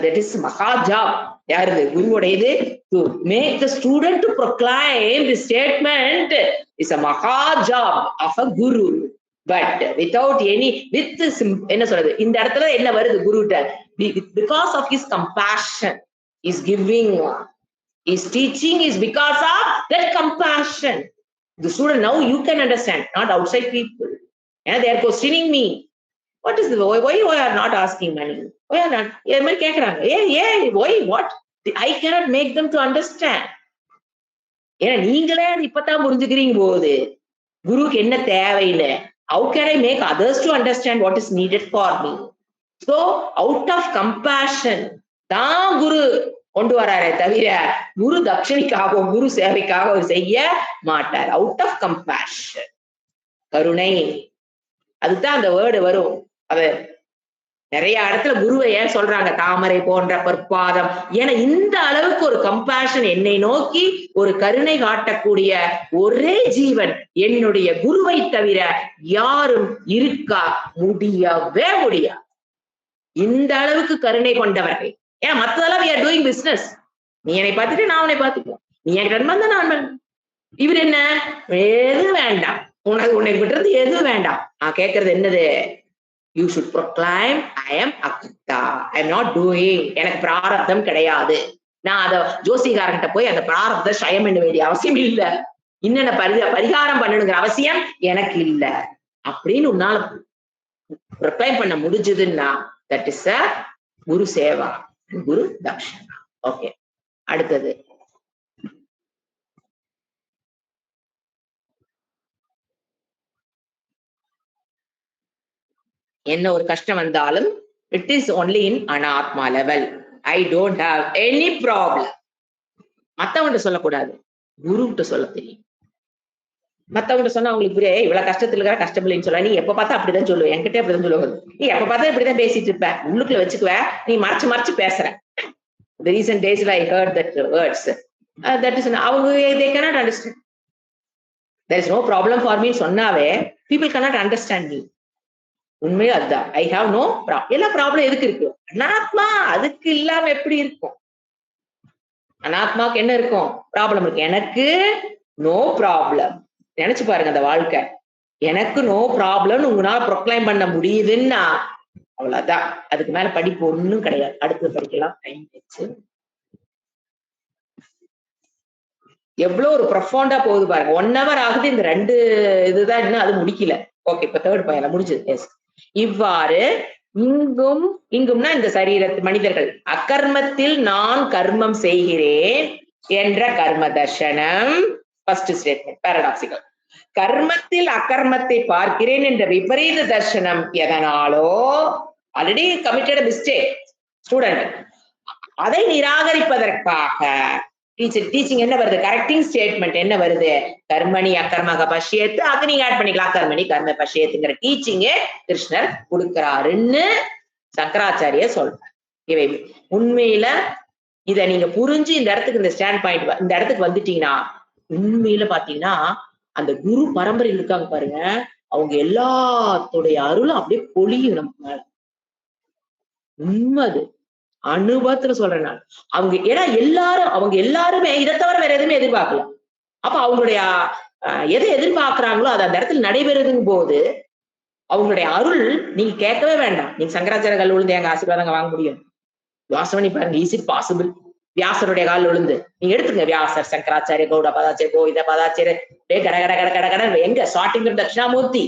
That is maha job. யாருது? குருவுடையது. To make the student to proclaim the statement is a maha job of a guru. But without any, with this, என்ன சொல்றது, இந்த இடத்துல என்ன வருது குருட்ட? Because of his compassion is giving, his teaching is because of that compassion. The student, now you can understand, not outside people. And they are questioning me. What is the why you are not asking money? Why are not? Why? What? I cannot make them to understand. ஏன்னா நீங்களே அது இப்பதான் புரிஞ்சுக்கிறீங்க போது குருக்கு என்ன தேவையில்லை. How can I make others to understand what is needed for me? So out of compassion தான் குரு கொண்டு வராரே தவிர குரு தட்சணிக்காக குரு சேவைக்காக செய்ய மாட்டார். அவுட் ஆஃப் கம்பேஷன், கருணை, அதுதான் அந்த வேர்டு வரும். அது நிறைய இடத்துல குருவை ஏன் சொல்றாங்க தாமரை போன்ற பொற்பாதம், ஏன்னா இந்த அளவுக்கு ஒரு கம்பேஷன், என்னை நோக்கி ஒரு கருணை காட்டக்கூடிய ஒரே ஜீவன் என்னுடைய குருவை தவிர யாரும் இருக்கா முடியவே முடியாது. இந்த அளவுக்கு கருணை கொண்டவர்கள். ஏன்னா மத்ததெல்லாம் we are doing business. நீ என்னை பார்த்துட்டு நான் உன்னை பார்த்துக்குவோம், நீ எனக்கு நண்பன் தான் நான். இவர் என்ன, எது வேண்டாம், உன்னை விட்டுறது எது வேண்டாம். நான் கேட்கறது என்னது? You should proclaim I am akta, I am not doing. எனக்கு பிராரப்தம் கிடையாது. நான் அத ஜோசிகாரன்கிட்ட போய் அந்த பிராரப்த சயம் பண்ண வேண்டிய அவசியம் இல்ல, இன்னென்ன பரிகாரம் பண்ணணுங்கிற அவசியம் எனக்கு இல்ல அப்படின்னு உன்னால ப்ரொக்ளைம் பண்ண முடிஞ்சதுன்னா தட் இஸ் அ குரு சேவா, குரு தட்சணா. ஓகே, அடுத்தது என்ன ஒரு கஷ்டம் வந்தாலும் it is only in அனாத்மா level. I don't have any problem. மத்தவங்கிட்ட சொல்லக்கூடாது, குருகிட்ட சொல்ல தெரியும். மத்தவங்கிட்ட சொன்னா அவங்களுக்கு புரிய, இவ்வளவு கஷ்டத்துல இருக்கிற கஷ்டமில்லைன்னு சொல்ல, நீ எப்ப பார்த்தா அப்படிதான் சொல்லுவேன், என்கிட்ட அப்படிதான் சொல்லுவாங்க, நீ எப்ப பார்த்தா இப்படிதான் பேசிட்டு இருப்ப, உள்ளுக்குள்ள வச்சுக்குவ, நீ மறைச்சு மறைச்சு பேசுற. The recent days I heard that words. That is, அவங்க they cannot understand. There is no problem for me சொன்னாவே people cannot understand me. உண்மையா அதுதான். I have no problem. எல்லா ப்ராப்ளம் எதுக்கு இருக்கு? அனாத்மா, அதுக்கு இல்லாம எப்படி இருக்கும்? அனாத்மாக்கு என்ன இருக்கும்? ப்ராப்ளம் இருக்கு. எனக்கு நோ ப்ராப்ளம். நினைச்சு பாருங்க அந்த வாழ்க்கை. எனக்கு நோ ப்ராப்ளம் உங்களால ப்ரொக்ளைம் பண்ண முடியுதுன்னா அவ்வளவுதான், அதுக்கு மேல படிப்பு ஒண்ணும் கிடையாது. அடுத்து படிக்கலாம், டைம் ஆச்சு. எவ்வளவு ஒரு ப்ரொஃபவுண்டா போகுது பாருங்க. 1 hour ஆகுது, இந்த 2 இதுதான் இன்னும் அது முடிக்கல. ஓகே, இப்ப தேர்ட் பாயிண்ட் முடிஞ்சது. இவ்வாறு இங்கும்னா இந்த சரீரத்து மனிதர்கள் அகர்மத்தில் நான் கர்மம் செய்கிறேன் என்ற கர்ம தர்சனம். First statement பாராடாக்சிக்கல். கர்மத்தில் அகர்மத்தை பார்க்கிறேன் என்ற விபரீத தர்சனம் எதனாலோ, ஆல்ரெடி கமிட்டட் மிஸ்டேக் ஸ்டூடெண்ட், அதை நிராகரிப்பதற்காக டீச்சிங் என்ன வருது? கரெக்டிங் ஸ்டேட்மெண்ட் என்ன வருது? கர்மணி அகர்மக பஷ்யத்து, அது நீங்க ஆட் பண்ணிக்கலாம், கர்மணி கர்ம பஷ்யத்துங்கிற டீச்சிங்கே கிருஷ்ணர் கொடுக்கிறாருன்னு சங்கராச்சாரிய சொல்றார். இவை உண்மையில இத நீங்க புரிஞ்சு இந்த இடத்துக்கு, இந்த ஸ்டாண்ட் பாயிண்ட் இந்த இடத்துக்கு வந்துட்டீங்கன்னா, உண்மையில பாத்தீங்கன்னா அந்த குரு பரம்பரையில் இருக்காங்க பாருங்க, அவங்க எல்லாத்துடைய அருளும் அப்படியே பொழியும் நம்ம மேல. உண்மை, அனுபவத்துல சொல்றேன் நான். அவங்க ஏன்னா அவங்க எல்லாருமே இதை தவிர வேற எதுவுமே எதிர்பார்க்கல. அப்ப அவங்களுடைய எதை எதிர்பார்க்கிறாங்களோ அது அந்த இடத்துல நடைபெறுதுங்க போது அவங்களுடைய அருள் நீங்க கேட்கவே வேண்டாம். நீங்க சங்கராச்சாரிய கால் விழுந்து எங்க ஆசீர்வாதங்க வாங்க முடியும். யோசனை பண்ணி பாருங்க, இஸ் இட் பாசிபிள்? வியாசருடைய காலில் விழுந்து நீங்க எடுத்துங்க, வியாசர், சங்கராச்சாரிய, கௌட பதாச்சாரிய, கோவிந்த பதாச்சாரிய, கட கட கட கட கட எங்க ஸ்டார்டிங் தட்சிணாமூர்த்தி,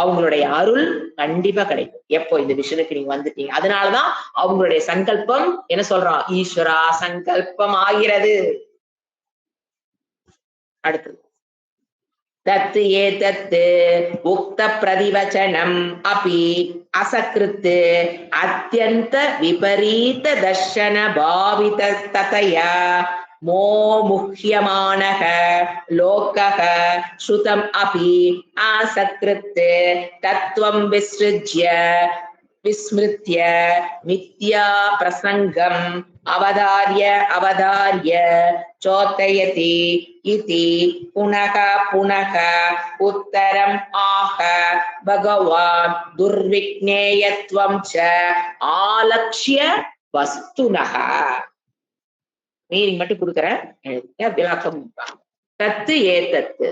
அவங்களுடைய அருள் கண்டிப்பா கிடைக்கும். எப்போ இந்த விஷயத்துக்கு நீங்க வந்துட்டீங்க. அதனாலதான் அவங்களுடைய சங்கல்பம் என்ன சொல்றோம்? ஈஸ்வரா சங்கல்பம் ஆகிறது. அடுத்தது தத் ஏதத் உக்த பிரதிவச்சனம் அபி அசக்ருத் அத்யந்த விபரீத தர்ஷன பாவித ததயா மோமுஹ்யமானஹ லோகஹ ஸ்ருதம் அபி ஆசக்ருத் தத்வம் விஸ்மிருத்ய மித்யா பிரசங்கம் அவதார்ய சோதயதி இதி புனக உத்தரம் ஆஹ பகவான் துர்விக்னேயத்வம் ச ஆலக்ஷ்ய வஸ்துனஹ. மீனிங் மட்டும் கொடுக்குறேன், விளக்கம். தத்து ஏதத்து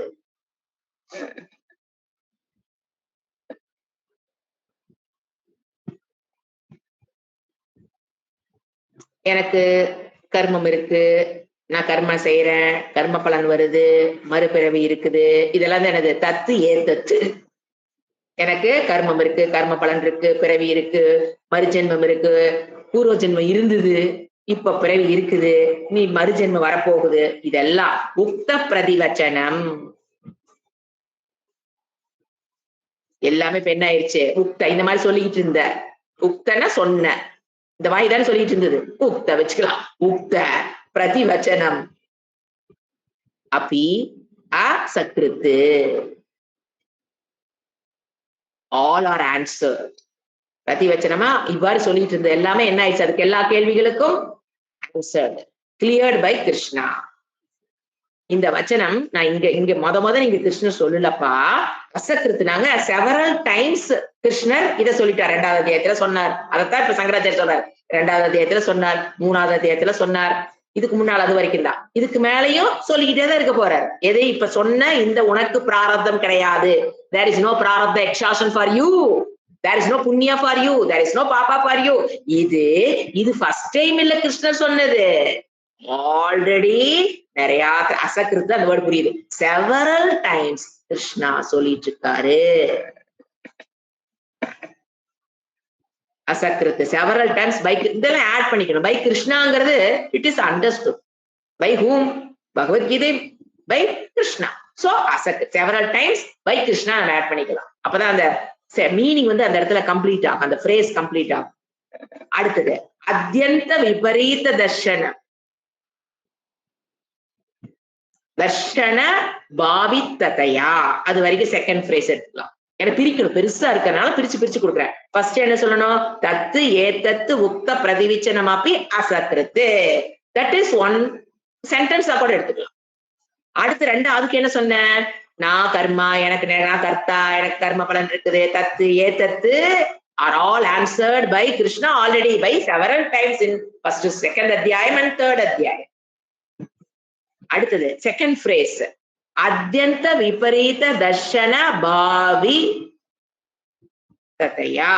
எனக்கு கர்மம் இருக்கு, நான் கர்மம் செய்யறேன், கர்ம பலன் வருது, மறுபிறவி இருக்குது, இதெல்லாம் தான் எனது தத்து ஏதத்து. எனக்கு கர்மம் இருக்கு, கர்ம பலன் இருக்கு, பிறவி இருக்கு, மறுஜென்மம் இருக்கு, பூர்வ ஜென்மம் இருந்தது, இப்ப பிறவி இருக்குது, நீ மறுஜென்மம் வரப்போகுது, இதெல்லாம் உக்த பிரதிவச்சனம். எல்லாமே இப்ப என்ன ஆயிடுச்சு, உக்த இந்த மாதிரி சொல்லிக்கிட்டு இருந்த, உக்தன சொன்ன, இந்த வாய் தானே சொல்லிட்டு இருந்தது, உக்த வச்சுக்கலாம். உக்த பிரதிவச்சனம் அப்பி அசக்ருத் ஆல் ஆர் ஆன்சர். பிரதிவச்சனமா இவ்வாறு சொல்லிட்டு இருந்த எல்லாமே என்ன ஆயிடுச்சு, அதுக்கு எல்லா கேள்விகளுக்கும் ஆன்சர்டு, கிளியர்ட் பை கிருஷ்ணா. இந்த வச்சனம் நான் இங்க முத நீங்க கிருஷ்ணர் சொல்லலப்பா, அசக்ருத்துனாங்க செவரல் டைம்ஸ் கிருஷ்ணர் இதை சொல்லிட்டார். 2வது அத்தியாயத்துல சொன்னார், அதைத்தான் இப்ப சங்கராச்சாரிய சொல்றார். 2வது அத்தியாயத்துல சொன்னார், 3வது அத்தியாயத்துல சொன்னார், இதுக்கு முன்னால் அது வரைக்கும் தான், இதுக்கு மேலையும் சொல்லிக்கிட்டே தான் இருக்க போறார். எதை இப்ப சொன்ன இந்த உனக்கு பிராரப்தம் கிடையாது, there is no பிராரப்த exhaustion for you, there is no புண்ணியா for you, there is no பாபா ஃபார் யூ. இது ஃபர்ஸ்ட் டைம் இல்ல கிருஷ்ணர் சொன்னது, ஆல்ரெடி நிறைய அசக்ருத்து அந்த வேர்டு புரியுது, செவரல் டைம்ஸ் கிருஷ்ணா சொல்லிட்டு இருக்காரு. அசக்ருத்து செவரல் டைம்ஸ் பை, இதெல்லாம் ஆட் பண்ணிக்கணும். பை கிருஷ்ணாங்கிறது it is understood by whom, Bhagavad Gita by Krishna. So அசக்ருத் செவரல் டைம்ஸ் பை கிருஷ்ணா நம்ம ஆட் பண்ணிக்கலாம். அப்பதான் அந்த மீனிங் அந்த இடத்துல கம்ப்ளீட் ஆகும், அந்த ஃப்ரேஸ் கம்ப்ளீட் ஆகும். அடுத்தது அத்யந்த விபரீத தர்ஷன பாவித்ததையா, அது வரைக்கும் செகண்ட் ஃப்ரேஸ் எடுத்துக்கலாம். எனக்கு பிரிக்கணும், பெருசா இருக்கறனால பிரிச்சு கொடுக்குறேன். ஃபர்ஸ்ட் என்ன சொல்லணும், தத்து ஏதத்து உக்த பிரதிவிச்சனம் அப்பி அசக்ருத், தட் இஸ் ஒன் சென்டென்ஸா கூட எடுத்துக்கலாம். அடுத்து அதுக்கு என்ன சொன்னேன், நான் கர்மா, நான் கர்த்தா, எனக்கு கர்ம பலன் இருக்குது, தத்து ஏதத்து are all answered by Krishna already by several times in first, second அத்தியாயம் and third அத்தியாயம். அடுத்தது செகண்ட் ஃப்ரேஸ் அத்யந்த விபரீத தர்ஷன பாவி ததையா.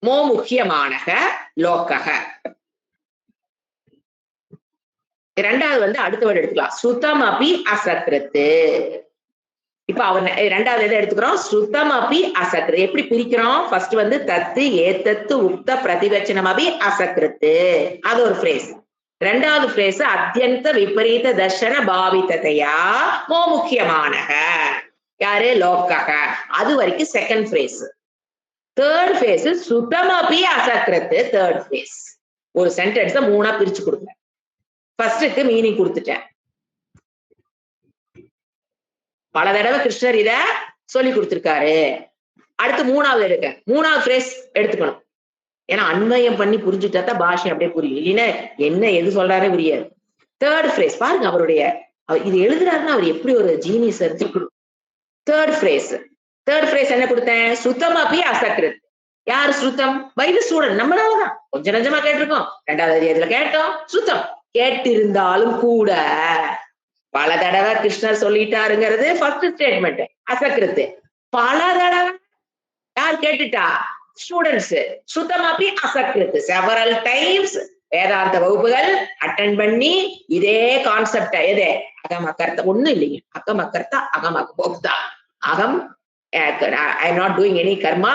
மோமுஹ்யமானக லோகக. 2வது அடுத்த வேர்டு எடுத்துக்கலாம், ஸ்ருதம் அபி அசக்ருத். இப்ப அவன் 2வது எதை எடுத்துக்கிறோம், ஸ்ருதம் அபி அசக்ருத். எப்படி பிரிக்கிறோம், ஃபர்ஸ்ட் தத்து ஏதத்து உக்த பிரதிவச்சனம் அபி அசக்ருத், அது ஒரு ஃப்ரேஸ். 2வது ஃப்ரேஸ் அத்யந்த விபரீத தர்ஷன பாவிததையா மோமுஹ்யமானக, யாரு, லோகக. அது வரைக்கும் செகண்ட் ஃப்ரேஸ். தேர்ட் ஃப்ரேஸ் ஸ்ருதம் அபி அசக்ருத், தேர்ட் ஃப்ரேஸ். ஒரு சென்டென்ஸ் 3ஆ பிரிச்சு கொடுங்க. ஃபர்ஸ்டுக்கு மீனிங் கொடுத்துட்டேன், பல தடவை கிருஷ்ணர் இத சொல்லி கொடுத்திருக்காரு. அடுத்து 3வது எடுக்க, 3வது ஃப்ரேஸ் எடுத்துக்கணும். ஏன்னா அன்வயம் பண்ணி புரிஞ்சுட்டா தான் பாஷை அப்படியே புரியும், இல்லைன்னா என்ன எது சொல்றாரே புரியாது. தேர்ட் ஃப்ரேஸ் பாருங்க, அவருடைய இது எழுதுறாருன்னா அவர் எப்படி ஒரு ஜீனியஸ். தேர்ட் ஃப்ரேஸ் என்ன கொடுத்தேன், ஸ்ருதம் அபி அசக்ருத். யார் ஸ்ருதம், பை தி ஸ்டூடெண்ட், நம்மளாலதான் கொஞ்சம் நஞ்சமா கேட்டிருக்கோம், 2வது அத்தியாயத்துல கேட்டோம். ஸ்ருதம் கேட்டிருந்தாலும் கூட பல தடவை கிருஷ்ணர் சொல்லிட்டாருங்கிறது ஃபர்ஸ்ட் ஸ்டேட்மெண்ட். அசக்ருத் பல தடவை யார் கேட்டுட்டா, ஸ்டூடெண்ட்ஸ். ஸ்ருதம் அபி அசக்ருத் செவரல் டைம்ஸ் வேதாந்த வகுப்புகள் அட்டென்ட் பண்ணி இதே கான்செப்ட், எது அகம் அக்கர்த்தா, ஒண்ணும் இல்லைங்க, அகம் அக்கர்த்தா அகம் அக்போக்தா, அகம் I am not doing any karma,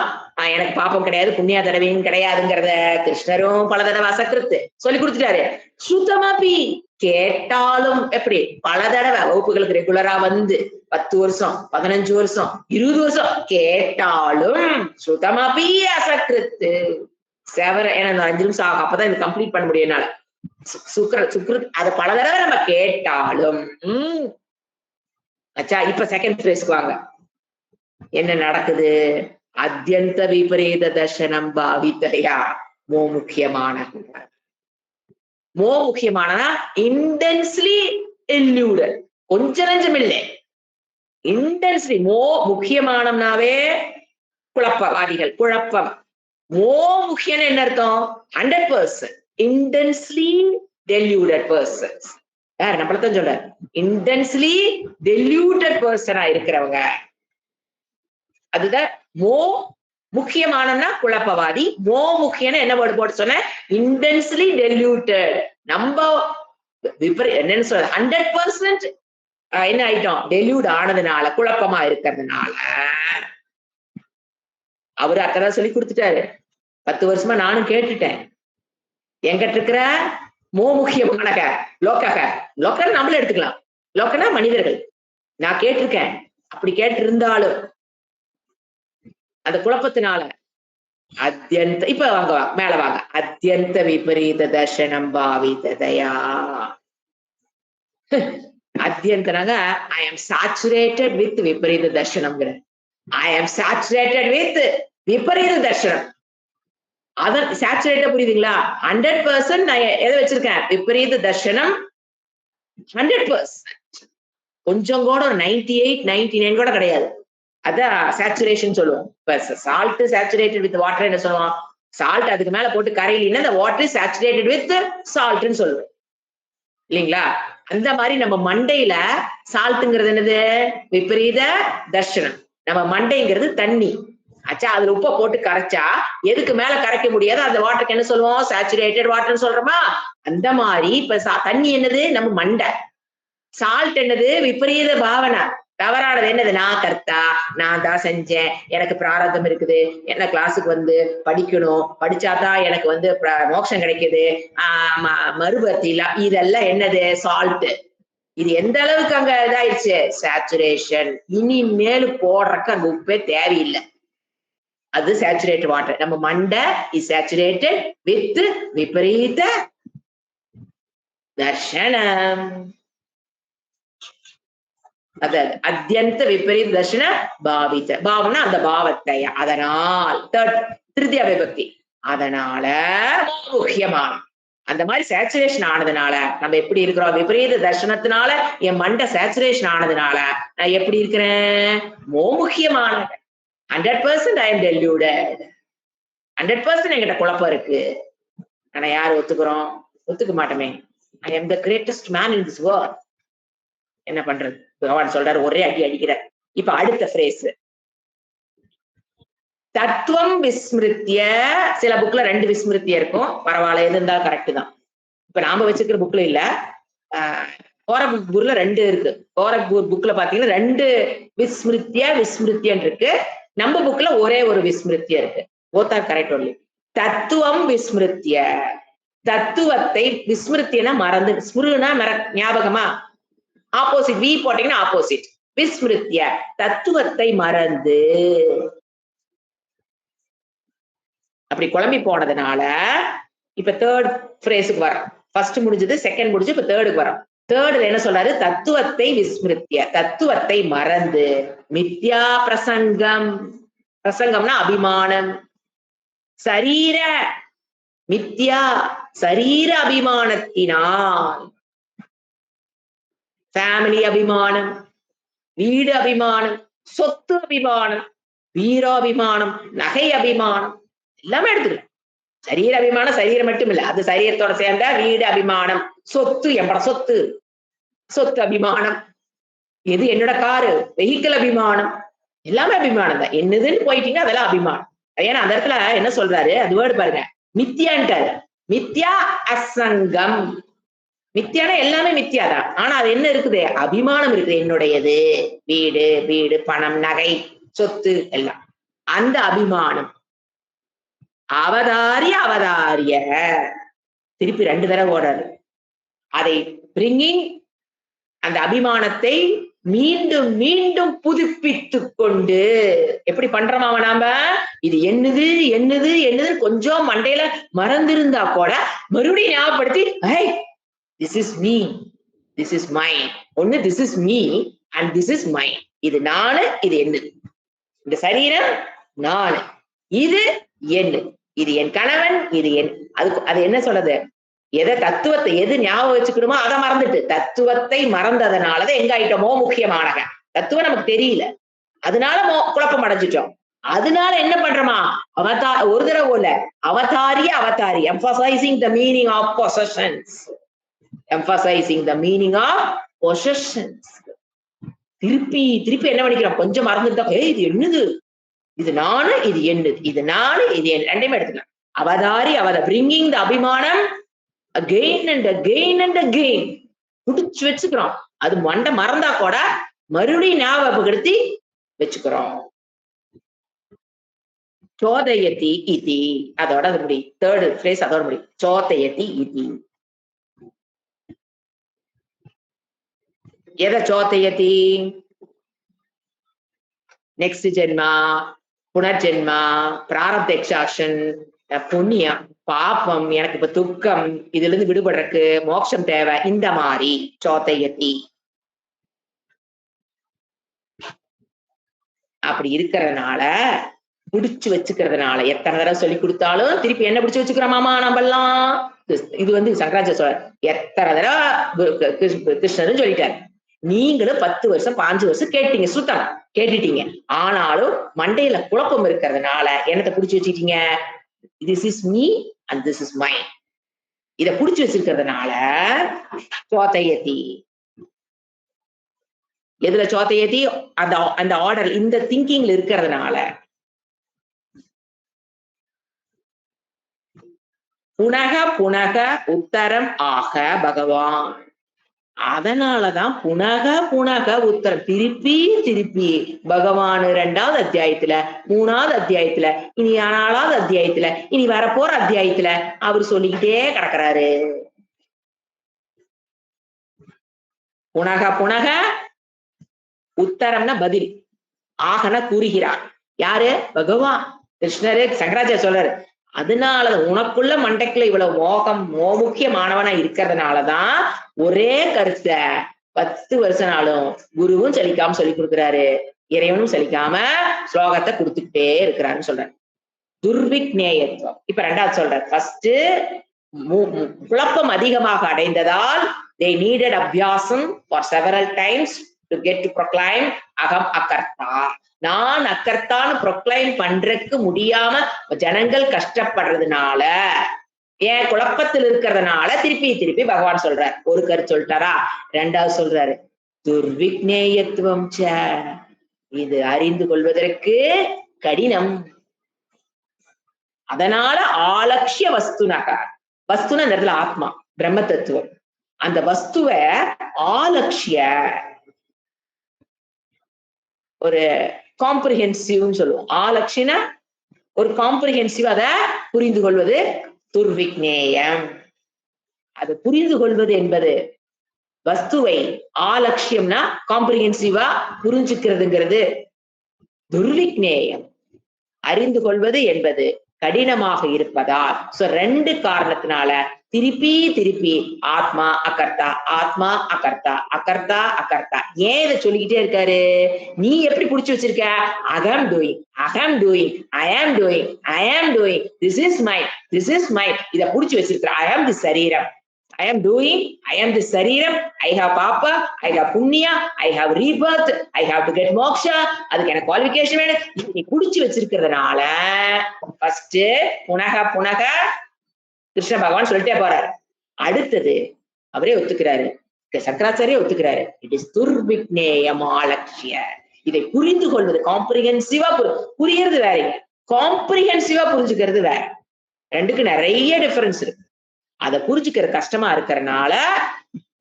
எனக்கு பாப்பம் கிடையாது, புண்ணிய தடவையும் கிடையாதுங்கிறத கிருஷ்ணரும் பல தடவை அசக்கிருத்து சொல்லி கொடுத்துட்டாரு. சுத்தமாப்பி கேட்டாலும் எப்படி பல தடவை வகுப்புகளுக்கு ரெகுலரா வந்து 10 வருஷம் 15 வருஷம் 20 வருஷம் கேட்டாலும் சுத்தமாப்பி அசக்கிருத்து ஏன்னா 5 நிமிஷம் ஆகும், அப்பதான் இது கம்ப்ளீட் பண்ண முடியும் என்னால. சுக்ருத் அதை பல தடவை நம்ம கேட்டாலும் அச்சா. இப்ப செகண்ட் ஃப்ரேஸ்க்கு வாங்க. என்ன நடக்குது? அத்யந்த விபரீத தர்சனம் பாவித்தையா மோ முக்கியமான இன்டென்ஸ்லி எல்யூடட். கொஞ்சம் நஞ்சம் இல்லை, இன்டென்ஸ்லி. மோ முக்கியமானம்னாவே குழப்பவாதிகள், குழப்பம். மோ முக்கியம் என்ன அர்த்தம்? 100% இன்டென்ஸ்லி deluded persons. யார்? நம்மளத்தான் சொல்ற. இன்டென்ஸ்லி deluded பர்சனா இருக்கிறவங்க. அதுதான் மோ முக்கியமானம்னா குழப்பவாதி. மோ முக்கியம் என்ன வேர்டு போட்டு சொன்ன? Intensely deluded. நம்ம என்னன்னு சொல்ற 100% என்ன ஆயிட்டோம்? டெல்யூட் ஆனதுனால, குழப்பமா இருக்கிறதுனால. அவரு அத்தனை சொல்லி கொடுத்துட்டாரு. 10 வருஷமா நானும் கேட்டுட்டேன். எங்கிட்ட இருக்கிற மோ முக்கியமான லோக்கல் நம்மளும் எடுத்துக்கலாம். லோக்கனா மனிதர்கள். நான் கேட்டிருக்கேன். அப்படி கேட்டு இருந்தாலும் அந்த குழப்பத்தினால அத்தியந்த, இப்ப வாங்க மேல வாங்க. அத்தியந்த விபரீத தர்சனம் பாவிதயா. அத்தியந்தனாக ஐ எம் சாச்சுரேட்டட் வித் விபரீத தர்சனம்ங்கிற. ஐ எம் சாச்சுரேட்டட் வித் விபரீத தர்சனம். அதன் சேச்சுரேட்டா புரியுதுங்களா? 100% நான் எதை வச்சிருக்கேன்? விபரீத தர்சனம் 100%. கொஞ்சம் கூட 98 99 கூட கிடையாது. அதான் சேச்சுரேஷன் சொல்லுவோம். இப்ப சால்ட் சேச்சுரேட்டட் வித் வாட்டர் என்ன சொல்லுவோம்? சால்ட் அதுக்கு மேல போட்டு கரையிலின்னா அந்த வாட்டர் சேச்சுரேட்டட் வித் சால்ட்னு சொல்லுவோம் இல்லைங்களா? அந்த மாதிரி நம்ம மண்டையில சால்ட்டுங்கிறது என்னது? விபரீத தர்சனம். நம்ம மண்டைங்கிறது தண்ணி. அச்சா, அதுல உப்பை போட்டு கரைச்சா எதுக்கு மேல கரைக்க முடியாது? அந்த வாட்டருக்கு என்ன சொல்லுவோம்? சேச்சுரேட்டட் வாட்டர்னு சொல்றோமா? அந்த மாதிரி இப்ப தண்ணி என்னது? நம்ம மண்டை. சால்ட் என்னது? விபரீத பாவனை, தவறானது. என்னது? நான் கர்த்தா, நான் தான் செஞ்சேன், எனக்கு பிராரதம் இருக்குது, என்ன கிளாஸுக்கு வந்து படிக்கணும், படிச்சாதான் எனக்கு வந்து மோட்சம் கிடைக்குது, மறுபர்த்தி இல்ல. இதெல்லாம் என்னது? சால்ட். இது எந்த அளவுக்கு அங்க இதாயிடுச்சு? சேச்சுரேஷன். இனிமேல் போடுறக்கு அங்க உப்பே தேவையில்லை. அது சேச்சுரேட்டட் வாட்டர். நம்ம மண்டை இஸ் சேச்சுரேட்டட் வித் விபரீத தர்சனம். அதாவது அத்தியந்த விபரீத தர்சன பாவித்த. பாவம்னா அந்த பாவத்தை. அதனால் திருத்தியா விபக்தி. அதனால முக்கியமான அந்த மாதிரி சேச்சுரேஷன் ஆனதுனால நம்ம எப்படி இருக்கிறோம்? விபரீத தர்சனத்தினால என் மண்டை சேச்சுரேஷன் ஆனதுனால நான் எப்படி இருக்கிறேன்? முக்கியமான 100% I am deluded. 100% என்கிட்ட குழப்பம் இருக்கு. ஆனா யார் ஒத்துக்கிறோம்? ஒத்துக்க மாட்டோமே. I am the greatest man in this world. என்ன பண்றது? பகவான் சொல்றாரு, ஒரே அடி அடிக்கிறார். இப்ப அடுத்த பிரேஸ், தத்துவம் விஸ்மிருத்திய. சில புக்ல 2 விஸ்மிருத்திய இருக்கும். பரவாயில்ல, எது இருந்தாலும் கரெக்ட் தான். இப்ப நாம வச்சுக்கிற புக்ல இல்ல, கோரக்பூர்ல 2 இருக்கு. கோரக்பூர் புக்ல பாத்தீங்கன்னா 2 விஸ்மிருத்தியன் இருக்கு. நம்ம புக்ல ஒரே ஒரு விஸ்மிருத்திய இருக்கு. Both are correct only. தத்துவம் விஸ்மிருத்திய. தத்துவத்தை விஸ்மிருத்தியனா மறந்து. ஸ்மிருனா ஞாபகமா? ஆப்போசிட். வி போட்டீங்கன்னா ஆப்போசிட். விஸ்மிருத்திய தத்துவத்தை மறந்து. அப்படி குழம்பி போனதுனால இப்ப தேர்ட் பிரேஸுக்கு வரோம். ஃபர்ஸ்ட் முடிஞ்சது, செகண்ட் முடிஞ்சு, இப்ப தேர்டுக்கு வரோம். தேர்டுல என்ன சொல்றாரு? தத்துவத்தை விஸ்மிருத்திய, தத்துவத்தை மறந்து. மித்யா பிரசங்கம். பிரசங்கம்னா அபிமானம். சரீர மித்யா, சரீர அபிமானத்தினால். ஃபேமிலி அபிமானம், வீடு அபிமானம், சொத்து அபிமானம், வீராபிமானம், நகை அபிமானம் எல்லாமே எடுத்துக்கலாம். சரீர அபிமானம் சரீரம் மட்டும் இல்ல, அது சரீரத்தோட சேர்ந்த வீடு அபிமானம், சொத்து, என்னோட சொத்து, சொத்து அபிமானம், எது என்னோட காரு, வெஹிக்கிள் அபிமானம், எல்லாமே அபிமானம் தான். என்னதுன்னு போயிட்டீங்க அதெல்லாம் அபிமானம். ஏன்னா அந்த இடத்துல என்ன சொல்றாரு? அது வேர்டு பாருங்க, மித்யான்ட்டாரு. மித்யா அசங்கம். மித்யானா எல்லாமே மித்யாதான். ஆனா அது என்ன இருக்குது? அபிமானம் இருக்குது. என்னுடையது, வீடு, பணம், நகை, சொத்து எல்லாம். அந்த அபிமானம் அவதாரிய அவதாரிய திருப்பி 2 தடவை ஓடாரு. அதை பிரிங்கிங் அந்த அபிமானத்தை மீண்டும் மீண்டும் புதுப்பித்துக் கொண்டு எப்படி பண்றோமா நாம இது என்னது என்னது என்னது கொஞ்சம் மண்டையில மறந்திருந்தா கூட மறுபடியும் ஞாபகப்படுத்தி this is me, this is mine. ஒண்ணு this is me and this is mine. இது நானு, இது என்னது, இந்த சரீரம் நானு, இது என்ன, இது என் கணவன், இது என் அது என்ன சொல்றது, எதை தத்துவத்தை எது ஞாபகம் வச்சுக்கணுமோ அதை மறந்துட்டு தத்துவத்தை மறந்ததுனாலதான் எங்க ஆயிட்டோமோ முக்கியமானங்க. தத்துவம் நமக்கு தெரியல, அதனால குழப்பம் அடைஞ்சிட்டோம். அதனால என்ன பண்றோமா ஒரு தடவை இல்ல அவதாரிய அவதாரி emphasising the meaning of possessions, emphasising the meaning of possessions. திருப்பி திருப்பி என்ன பண்ணிக்கிறோம், கொஞ்சம் மறந்துட்டா இது என்னது, இது நானு, இது என்னது, இது நானு, இது ரெண்டையுமே எடுத்துக்கலாம். அவதாரி பிரிங்கிங் த அபிமானம் again and again and again புடிச்சு வச்சுக்கிறோம். அது மண்டை மறந்தா கூட மறுபடியும் ஞாபகப்படுத்தி வச்சுக்கிறோம். சோதயதி இதி, அதோட அது முடி, தேர்ட் ஃப்ரேஸ் அதோட முடி, சோதயதி இதி. எதை சோதயதி, நெக்ஸ்ட் ஜென்மா, புனர்ஜென்மா, பிராரப்த எக்ஸாக்ஷன், புண்ணியம், பாப்பம், எனக்கு இப்ப துக்கம், இதுல இருந்து விடுபடுறதுக்கு மோட்சம் தேவை, இந்த மாதிரி சோதயதி. அப்படி இருக்கிறதுனால பிடிச்சு வச்சுக்கிறதுனால எத்தனை தடவை சொல்லி கொடுத்தாலும் திருப்பி என்ன பிடிச்சு வச்சுக்கிறோமாமா நம்மெல்லாம். இது சங்கராச்சாரிய சொல்ற, எத்தனை தடவை கிருஷ்ணரும் சொல்லிட்டாரு. நீங்களும் 10 வருஷம் 5 வருஷம் கேட்டீங்க, சுத்தம் கேட்டுட்டீங்க. ஆனாலும் மண்டையில குழப்பம் இருக்கிறதுனால என்னத்தை பிடிச்சு வச்சுட்டீங்க, this is me and this is mine. இத புடிச்சு வச்சிருக்கிறதுனால சோதயதி. எதுல சோதயதி, அந்த ஆர்டர், இந்த திங்கிங்ல இருக்கிறதுனால. புனக புனக உத்தரம் ஆக பகவான். அதனாலதான் புனக புனக உத்தரம், திருப்பி திருப்பி பகவான் 2வது அத்தியாயத்துல, 3வது அத்தியாயத்துல, இனி 4வது அத்தியாயத்துல, இனி வரப்போற அத்தியாயத்துல அவர் சொல்லிக்கிட்டே கிடக்குறாரு. புனக புனக உத்தரம்னா பதில், ஆகன கூறுகிறார். யாரு, பகவான் கிருஷ்ணரு. சங்கராச்சாரிய சொல்றாரு, அதனால உனக்குள்ள மண்டைக்குள்ள இவ்வளவு முக்கியமானவனா இருக்கிறதுனாலதான் ஒரே கருத்தை 10 வருஷனாலும் குருவும் சலிக்காம சொல்லி கொடுக்குறாரு, இறைவனும் சலிக்காம ஸ்லோகத்தை கொடுத்துக்கிட்டே இருக்கிறாருன்னு சொல்றாரு. துர்விக்னேயத்துவம். இப்ப 2வது சொல்றாரு. ஃபர்ஸ்ட் குழப்பம் அதிகமாக அடைந்ததால் they needed அபியாசம் for several times to get to proclaim அகம் அகர்த்தா. நான் அக்கர்த்தான்னு ப்ரொக்ளைம் பண்றதுக்கு முடியாம ஜனங்கள் கஷ்டப்படுறதுனால, ஏன் குழப்பத்தில் இருக்கிறதுனால திருப்பி திருப்பி பகவான் சொல்றார். ஒரு கருத்து சொல்லிட்டாரா, 2வது சொல்றாரு துர்விக்னேயத்துவம், இது அறிந்து கொள்வதற்கு கடினம். அதனால ஆலட்சிய வஸ்துனக, வஸ்துன இந்த இடத்துல ஆத்மா பிரம்ம தத்துவம், அந்த வஸ்துவ ஆலட்சிய, ஒரு காம்ப்ரிஹென்சிவ் சொல்லுவோம். ஆலட்சின ஒரு காம்ப்ரிஹென்சிவ், அதை புரிந்து கொள்வது துர்விக்னேயம். அது புரிந்து கொள்வது என்பது வஸ்துவை ஆலட்சியம்னா காம்ப்ரிஹென்சிவா புரிஞ்சுக்கிறதுங்கிறது துர்விக்னேயம். அறிந்து கொள்வது என்பது கடினமாக இருப்பதால், சோ 2 காரணத்தினால திருப்பி திருப்பி ஆத்மா அகர்த்தா, ஆத்மா அகர்த்தா, அகர்த்தா அகர்த்தா. ஏன் இதை சொல்லிக்கிட்டே இருக்காரு, நீ எப்படி புடிச்சு வச்சிருக்க, அகம் டூயிங், அகம் டூயிங், ஐ ஆம் டூயிங், ஐ ஆம் doing, this is mind, this is mind, இதை புடிச்சு வச்சிருக்க. ஐ ஆம் தி சரீரம், I am doing, I am the Sariram, I have Papa, I have Punya, I have rebirth, I have to get moksha, அதுக்கு எனக்கு குவாலிஃபிகேஷன் வேணும். நீ குடிச்சு வச்சிருக்கிறதுனால ஃபர்ஸ்ட் புனக புனக கிருஷ்ண பகவான் சொல்லிட்டே போறாரு. அடுத்தது அவரே ஒத்துக்கிறாரு, சங்கராச்சாரியே ஒத்துக்கிறாரு, இட் இஸ் துர்விக்னேயம் ஆலட்சிய. இதை புரிந்து கொள்வது காம்ப்ரிஹென்சிவா, புரியறது வேறங்க, காம்ப்ரிஹென்சிவா புரிஞ்சுக்கிறது வேற. 2க்கு நிறைய டிஃபரன்ஸ் இருக்கு. அதை புரிஞ்சுக்கிற கஷ்டமா இருக்கிறதுனால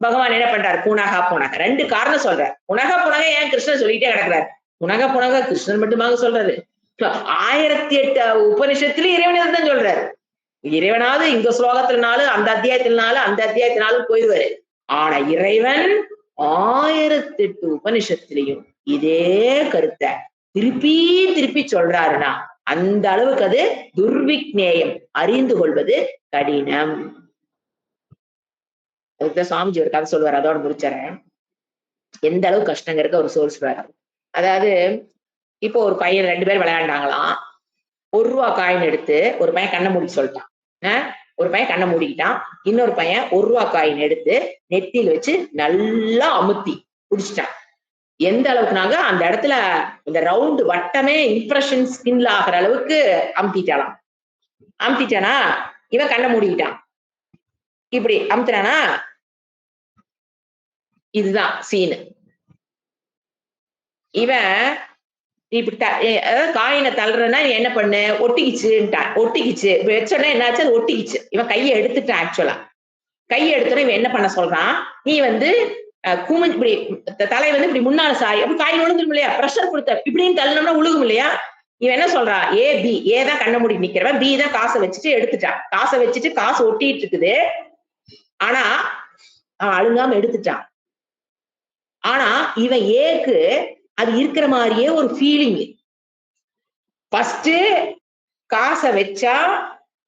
பகவான் என்ன பண்றாரு, புனக புனக 2 காரணம் சொல்றாரு. புனக புனக ஏன் கிருஷ்ணன் சொல்லிட்டே கிடக்குறாரு, புனக புனக கிருஷ்ணன் மட்டுமாக சொல்றாரு, 1008 உபனிஷத்துல இறைவன் தான் சொல்றாரு. இறைவனாவது இந்த ஸ்லோகத்தினாலும் அந்த அத்தியாயத்தினாலும் அந்த அத்தியாயத்தினாலும் போயிடுவாரு. ஆனா இறைவன் 1008 உபனிஷத்திலையும் இதே கருத்தை திருப்பி திருப்பி சொல்றாருன்னா அந்த அளவுக்கு அது துர்விக்னேயம், அறிந்து கொள்வது கடினம். அதுக்குதான் சாமிஜி ஒரு கதை சொல்லுவார், அதோட முடிச்சறேன். எந்த அளவு கஷ்டங்க இருக்க ஒரு சொல்றாரு. அதாவது இப்போ ஒரு பையன் 2 பேர் விளையாண்டாங்களாம். 1 ரூபா காயின் எடுத்து ஒரு பையன் கண்ணை மூடி சொல்லிட்டான். ஒரு பையன் கண்ணை மூடிக்கிட்டான். இன்னொரு பையன் 1 ரூபா காயின் எடுத்து நெத்தியில வச்சு நல்லா அமுத்தி குடிச்சிட்டான். எந்த அளவுக்குனாங்க அந்த இடத்துல இந்த ரவுண்ட் வட்டமே இம்ப்ரெஷன் ஸ்கின்ல ஆகிற அளவுக்கு அமுத்திட்டாலாம். அமுத்திட்டானா இவன் கண்ணை மூடிக்கிட்டான். இப்படி அமுத்துறானா, இதுதான் சீனு. இவன் இப்படி அதாவது காயினை தள்ளுறன்னா என்ன பண்ணு, ஒட்டிக்கிச்சுட்டான். ஒட்டிக்கிச்சு வச்சோன்னா என்னாச்சு, அது ஒட்டிக்கிச்சு. இவன் கையை எடுத்துட்டான். ஆக்சுவலா கையை எடுத்தோன்னா இவன் என்ன பண்ண சொல்றான், நீ வந்து குமிஞ்சு இப்படி தலை வந்து இப்படி முன்னால சாய், அப்படி காயின் விழுந்துரும் இல்லையா, ப்ரெஷர் கொடுத்த இப்படின்னு தள்ளணும்னா உழுகும் இல்லையா. இவன் என்ன சொல்றான், ஏ தான் கண்ண மூடி நிக்கிறவன், பி தான் காசை வச்சுட்டு எடுத்துட்டான். காசை வச்சுட்டு காசு ஒட்டிட்டு இருக்குது. ஆனா அவன் அழுங்காம எடுத்துட்டான். ஆனா இவன் ஏக்கு அது இருக்கிற மாதிரியே ஒரு ஃபீலிங். ஃபர்ஸ்ட் காசை வச்சா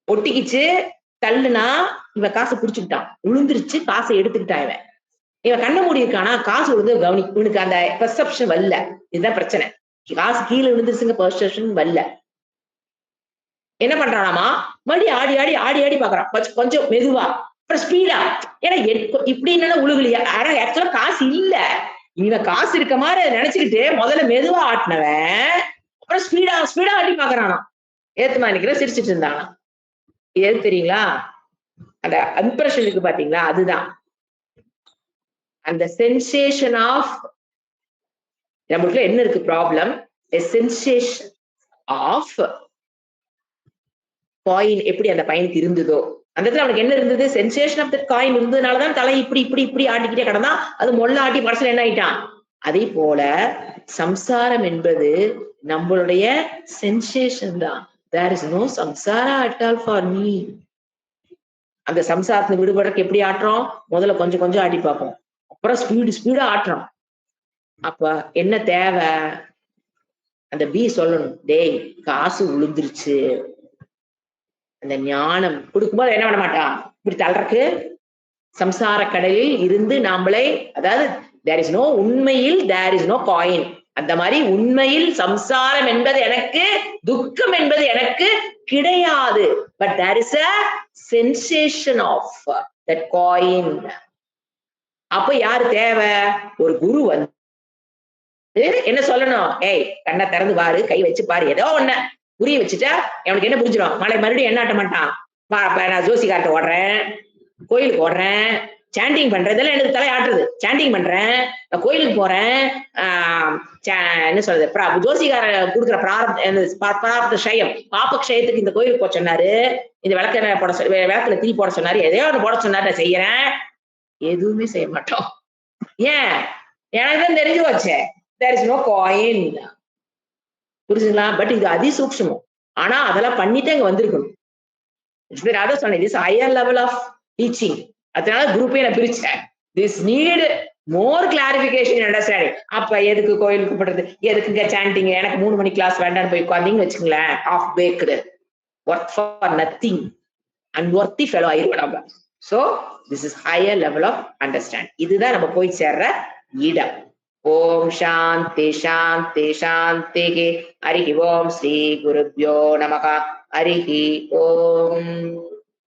ஒட்டிக்கிச்சு, தள்ளுனா இவன் காசை பிடிச்சுக்கிட்டான், விழுந்துருச்சு, காசை எடுத்துக்கிட்டான். இவன் கண்ண மூடி இருக்கானா, காசு விழுந்து இவனுக்கு அந்த பெர்செப்ஷன் வரல. இதுதான் பிரச்சனை. காசு கீழே விழுந்துருச்சுங்க, பெர்செப்ஷன் வரல. என்ன பண்றானாமா, மறுபடியும் ஆடி ஆடி ஆடி ஆடி பாக்குறான். கொஞ்சம் மெதுவா, அப்புறம் ஸ்பீடா. ஏன்னா இப்படி என்னன்னா உழுகலையா, ஆனா ஆக்சுவலா காசு இல்ல. இவன் காசு இருக்க மாதிரி நினைச்சுக்கிட்டு முதல்ல மெதுவா ஆட்டினவன் அப்புறம் ஸ்பீடா ஸ்பீடா ஆட்டி பாக்குறானா. ஏத்துமா நிக்கிற சிரிச்சிட்டு இருந்தானா. எது தெரியுங்களா, அந்த இம்ப்ரெஷன் இருக்கு பாத்தீங்களா, அதுதான் அந்த சென்சேஷன் ஆஃப். நம்மளுக்குள்ள என்ன இருக்கு ப்ராப்ளம், சென்சேஷன் ஆஃப் காயின். எப்படி அந்த பையனுக்கு இருந்ததோ அந்த இடத்துல அவனுக்கு என்ன இருந்தது, சென்சேஷன் ஆஃப் த காயின் இருந்ததுனாலதான் தலை இப்படி இப்படி இப்படி ஆட்டிக்கிட்டே கிடந்தா. அது மொள்ள ஆட்டி படத்துல என்ன ஆயிட்டான். அதே போல சம்சாரம் என்பது நம்மளுடைய சென்சேஷன் தான். தேர் இஸ் நோ சம்சாரா அட் ஆல் ஃபார் மீ. அந்த சம்சாரத்துல விடுபடுறதுக்கு எப்படி ஆட்டுறோம், முதல்ல கொஞ்சம் கொஞ்சம் ஆட்டி பார்ப்போம், அப்புறம் ஸ்பீடா ஆட்டுறோம். அப்ப என்ன தேவை, அந்த பி சொல்லணும், டேய் காசு விழுந்துருச்சு. அந்த ஞானம் கொடுக்கும்போது என்ன பண்ண மாட்டான், இப்படி தள்ளுறக்கு சம்சார கடலில் இருந்து நாமளே, அதாவது தேர் இஸ் நோ, உண்மையில் தேர் இஸ் நோ காயின். அந்த மாதிரி உண்மையில் சம்சாரம் என்பது எனக்கு, துக்கம் என்பது எனக்கு கிடையாது. But there is a sensation of that coin. அப்ப யாரு தேவை, ஒரு குரு வந்து என்ன சொல்லணும், ஏய் கண்ணை திறந்து பாரு, கை வச்சு பாரு, ஏதோ ஒண்ணு புரிய வச்சுட்டா அவனுக்கு என்ன புரிஞ்சிடும். மறுபடியும் என்ன ஆட்ட மாட்டான், நான் ஜோசிகார்ட்ட ஓடுறேன், கோயிலுக்கு ஓடுறேன், சாண்டிங் பண்றேன், இதெல்லாம் எனக்கு தலை ஆட்டுறது, சாண்டிங் பண்றேன், நான் கோயிலுக்கு போறேன், என்ன சொல்றது, ஜோசிகார கொடுக்குற பிராரப்த க்ஷயம், பாப்ப க்ஷயத்துக்கு இந்த கோயிலுக்கு போட சொன்னாரு, இந்த விளக்குல தீ போட சொன்னாரு, எதையோ ஒன்று போட சொன்னாரு, நான் செய்யறேன். எதுவுமே செய்ய மாட்டோம். ஏன், எனக்கு தான் தெரிஞ்சு வச்சே, there is no coin. புரிஞ்சுங்களா. பட் இது அதிசூக்ஷ்மம். ஆனா அதெல்லாம் பண்ணிட்டு அங்க வந்திருக்கணும். அதான் சொன்னேன், this higher level of teaching. அதனால குரூப்பே நான் பிரிச்சேன். this need more clarification and understanding. அப்ப எதுக்கு கோயிலுக்கு போடுறது, எதுக்குங்க சாண்டிங், எனக்கு 3 மணி கிளாஸ் வேண்டாம்னு போய் உட்காந்தீங்கன்னு வச்சுங்களேன், half baked, work for nothing, unworthy fellow ஆயிருவோம். So this is higher level of understanding. இதுதான் நம்ம போய் சேர்ற இடம். ஓம் சாந்தி சாந்தி சாந்தி. ஹரி ஓம் ஸ்ரீ குருப்யோ நமஹ. ஹரி ஓம்.